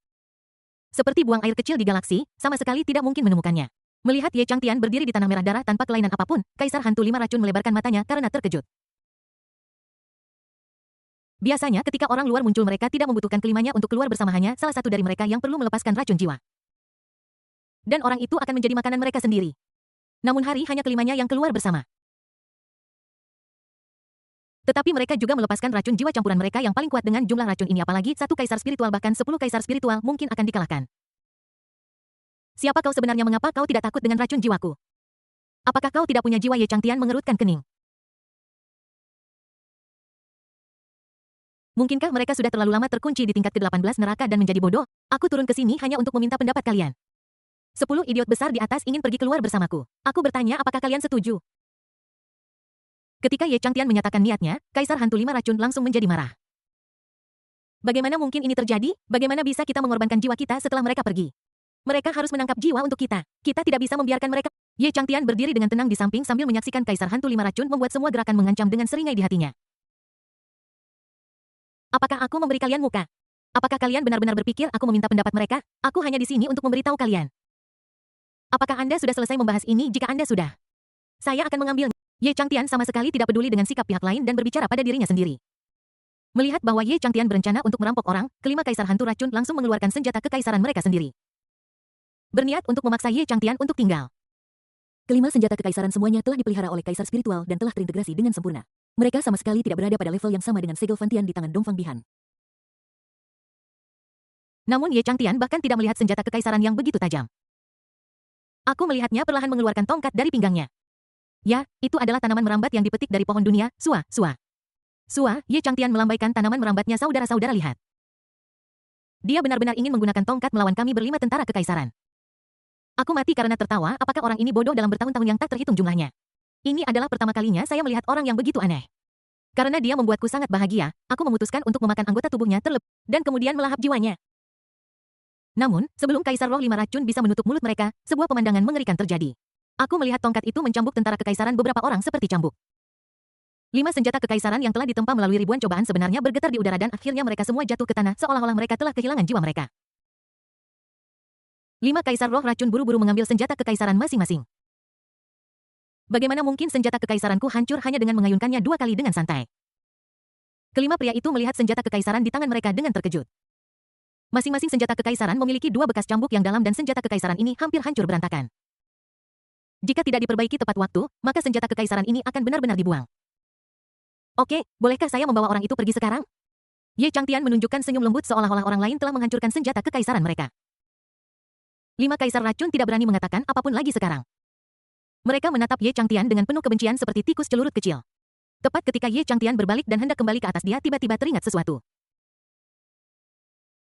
[SPEAKER 1] Seperti buang air kecil di galaksi, sama sekali tidak mungkin menemukannya. Melihat Ye Changtian berdiri di tanah merah darah tanpa kelainan apapun, kaisar hantu 5 racun melebarkan matanya karena terkejut. Biasanya ketika orang luar muncul mereka tidak membutuhkan kelimanya untuk keluar bersama, hanya salah satu dari mereka yang perlu melepaskan racun jiwa. Dan orang itu akan menjadi makanan mereka sendiri. Namun hari hanya kelimanya yang keluar bersama. Tetapi mereka juga melepaskan racun jiwa campuran mereka yang paling kuat dengan jumlah racun ini, apalagi 1 kaisar spiritual bahkan 10 kaisar spiritual mungkin akan dikalahkan. Siapa kau sebenarnya? Mengapa kau tidak takut dengan racun jiwaku? Apakah kau tidak punya jiwa? Ye Changtian mengerutkan kening. Mungkinkah mereka sudah terlalu lama terkunci di tingkat ke-18 neraka dan menjadi bodoh? Aku turun ke sini hanya untuk meminta pendapat kalian. 10 idiot besar di atas ingin pergi keluar bersamaku. Aku bertanya apakah kalian setuju? Ketika Ye Changtian menyatakan niatnya, kaisar hantu 5 racun langsung menjadi marah. Bagaimana mungkin ini terjadi? Bagaimana bisa kita mengorbankan jiwa kita setelah mereka pergi? Mereka harus menangkap jiwa untuk kita. Kita tidak bisa membiarkan mereka. Ye Changtian berdiri dengan tenang di samping sambil menyaksikan kaisar hantu 5 racun membuat semua gerakan mengancam dengan seringai di hatinya. Apakah aku memberi kalian muka? Apakah kalian benar-benar berpikir aku meminta pendapat mereka? Aku hanya di sini untuk memberitahu kalian. Apakah Anda sudah selesai membahas ini? Jika Anda sudah, saya akan mengambil. Ye Changtian sama sekali tidak peduli dengan sikap pihak lain dan berbicara pada dirinya sendiri. Melihat bahwa Ye Changtian berencana untuk merampok orang, kelima kaisar hantu racun langsung mengeluarkan senjata kekaisaran mereka sendiri. Berniat untuk memaksa Ye Changtian untuk tinggal.
[SPEAKER 2] kelima senjata kekaisaran semuanya telah dipelihara oleh kaisar spiritual dan telah terintegrasi dengan sempurna. Mereka sama sekali tidak berada pada level yang sama dengan segel Fantian di tangan Dongfang Bihan.
[SPEAKER 1] Namun Ye Changtian bahkan tidak melihat senjata kekaisaran yang begitu tajam. Aku melihatnya perlahan mengeluarkan tongkat dari pinggangnya. Ya, itu adalah tanaman merambat yang dipetik dari pohon dunia, Sua, Sua. Sua, Ye Changtian melambaikan tanaman merambatnya. Saudara-saudara lihat. Dia benar-benar ingin menggunakan tongkat melawan kami berlima tentara kekaisaran. Aku mati karena tertawa, apakah orang ini bodoh dalam bertahun-tahun yang tak terhitung jumlahnya. Ini adalah pertama kalinya saya melihat orang yang begitu aneh. Karena dia membuatku sangat bahagia, aku memutuskan untuk memakan anggota tubuhnya terlebih, dan kemudian melahap jiwanya. Namun, sebelum Kaisar Roh 5 racun bisa menutup mulut mereka, sebuah pemandangan mengerikan terjadi. Aku melihat tongkat itu mencambuk tentara kekaisaran beberapa orang seperti cambuk. 5 senjata kekaisaran yang telah ditempa melalui ribuan cobaan sebenarnya bergetar di udara dan akhirnya mereka semua jatuh ke tanah seolah-olah mereka telah kehilangan jiwa mereka. 5 kaisar roh racun buru-buru mengambil senjata kekaisaran masing-masing. Bagaimana mungkin senjata kekaisaranku hancur hanya dengan mengayunkannya 2 kali dengan santai? Kelima pria itu melihat senjata kekaisaran di tangan mereka dengan terkejut. Masing-masing senjata kekaisaran memiliki 2 bekas cambuk yang dalam dan senjata kekaisaran ini hampir hancur berantakan. Jika tidak diperbaiki tepat waktu, maka senjata kekaisaran ini akan benar-benar dibuang. Oke, bolehkah saya membawa orang itu pergi sekarang? Ye Changtian menunjukkan senyum lembut seolah-olah orang lain telah menghancurkan senjata kekaisaran mereka. 5 kaisar racun tidak berani mengatakan apapun lagi sekarang. Mereka menatap Ye Changtian dengan penuh kebencian seperti tikus celurit kecil. Tepat ketika Ye Changtian berbalik dan hendak kembali ke atas dia tiba-tiba teringat sesuatu.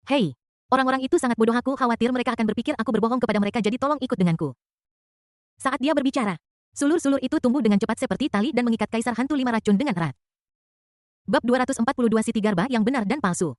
[SPEAKER 1] Hei, orang-orang itu sangat bodoh, aku khawatir mereka akan berpikir aku berbohong kepada mereka, jadi tolong ikut denganku. Saat dia berbicara, sulur-sulur itu tumbuh dengan cepat seperti tali dan mengikat kaisar hantu 5 racun dengan erat. Bab 242 Siti Garba yang benar dan palsu.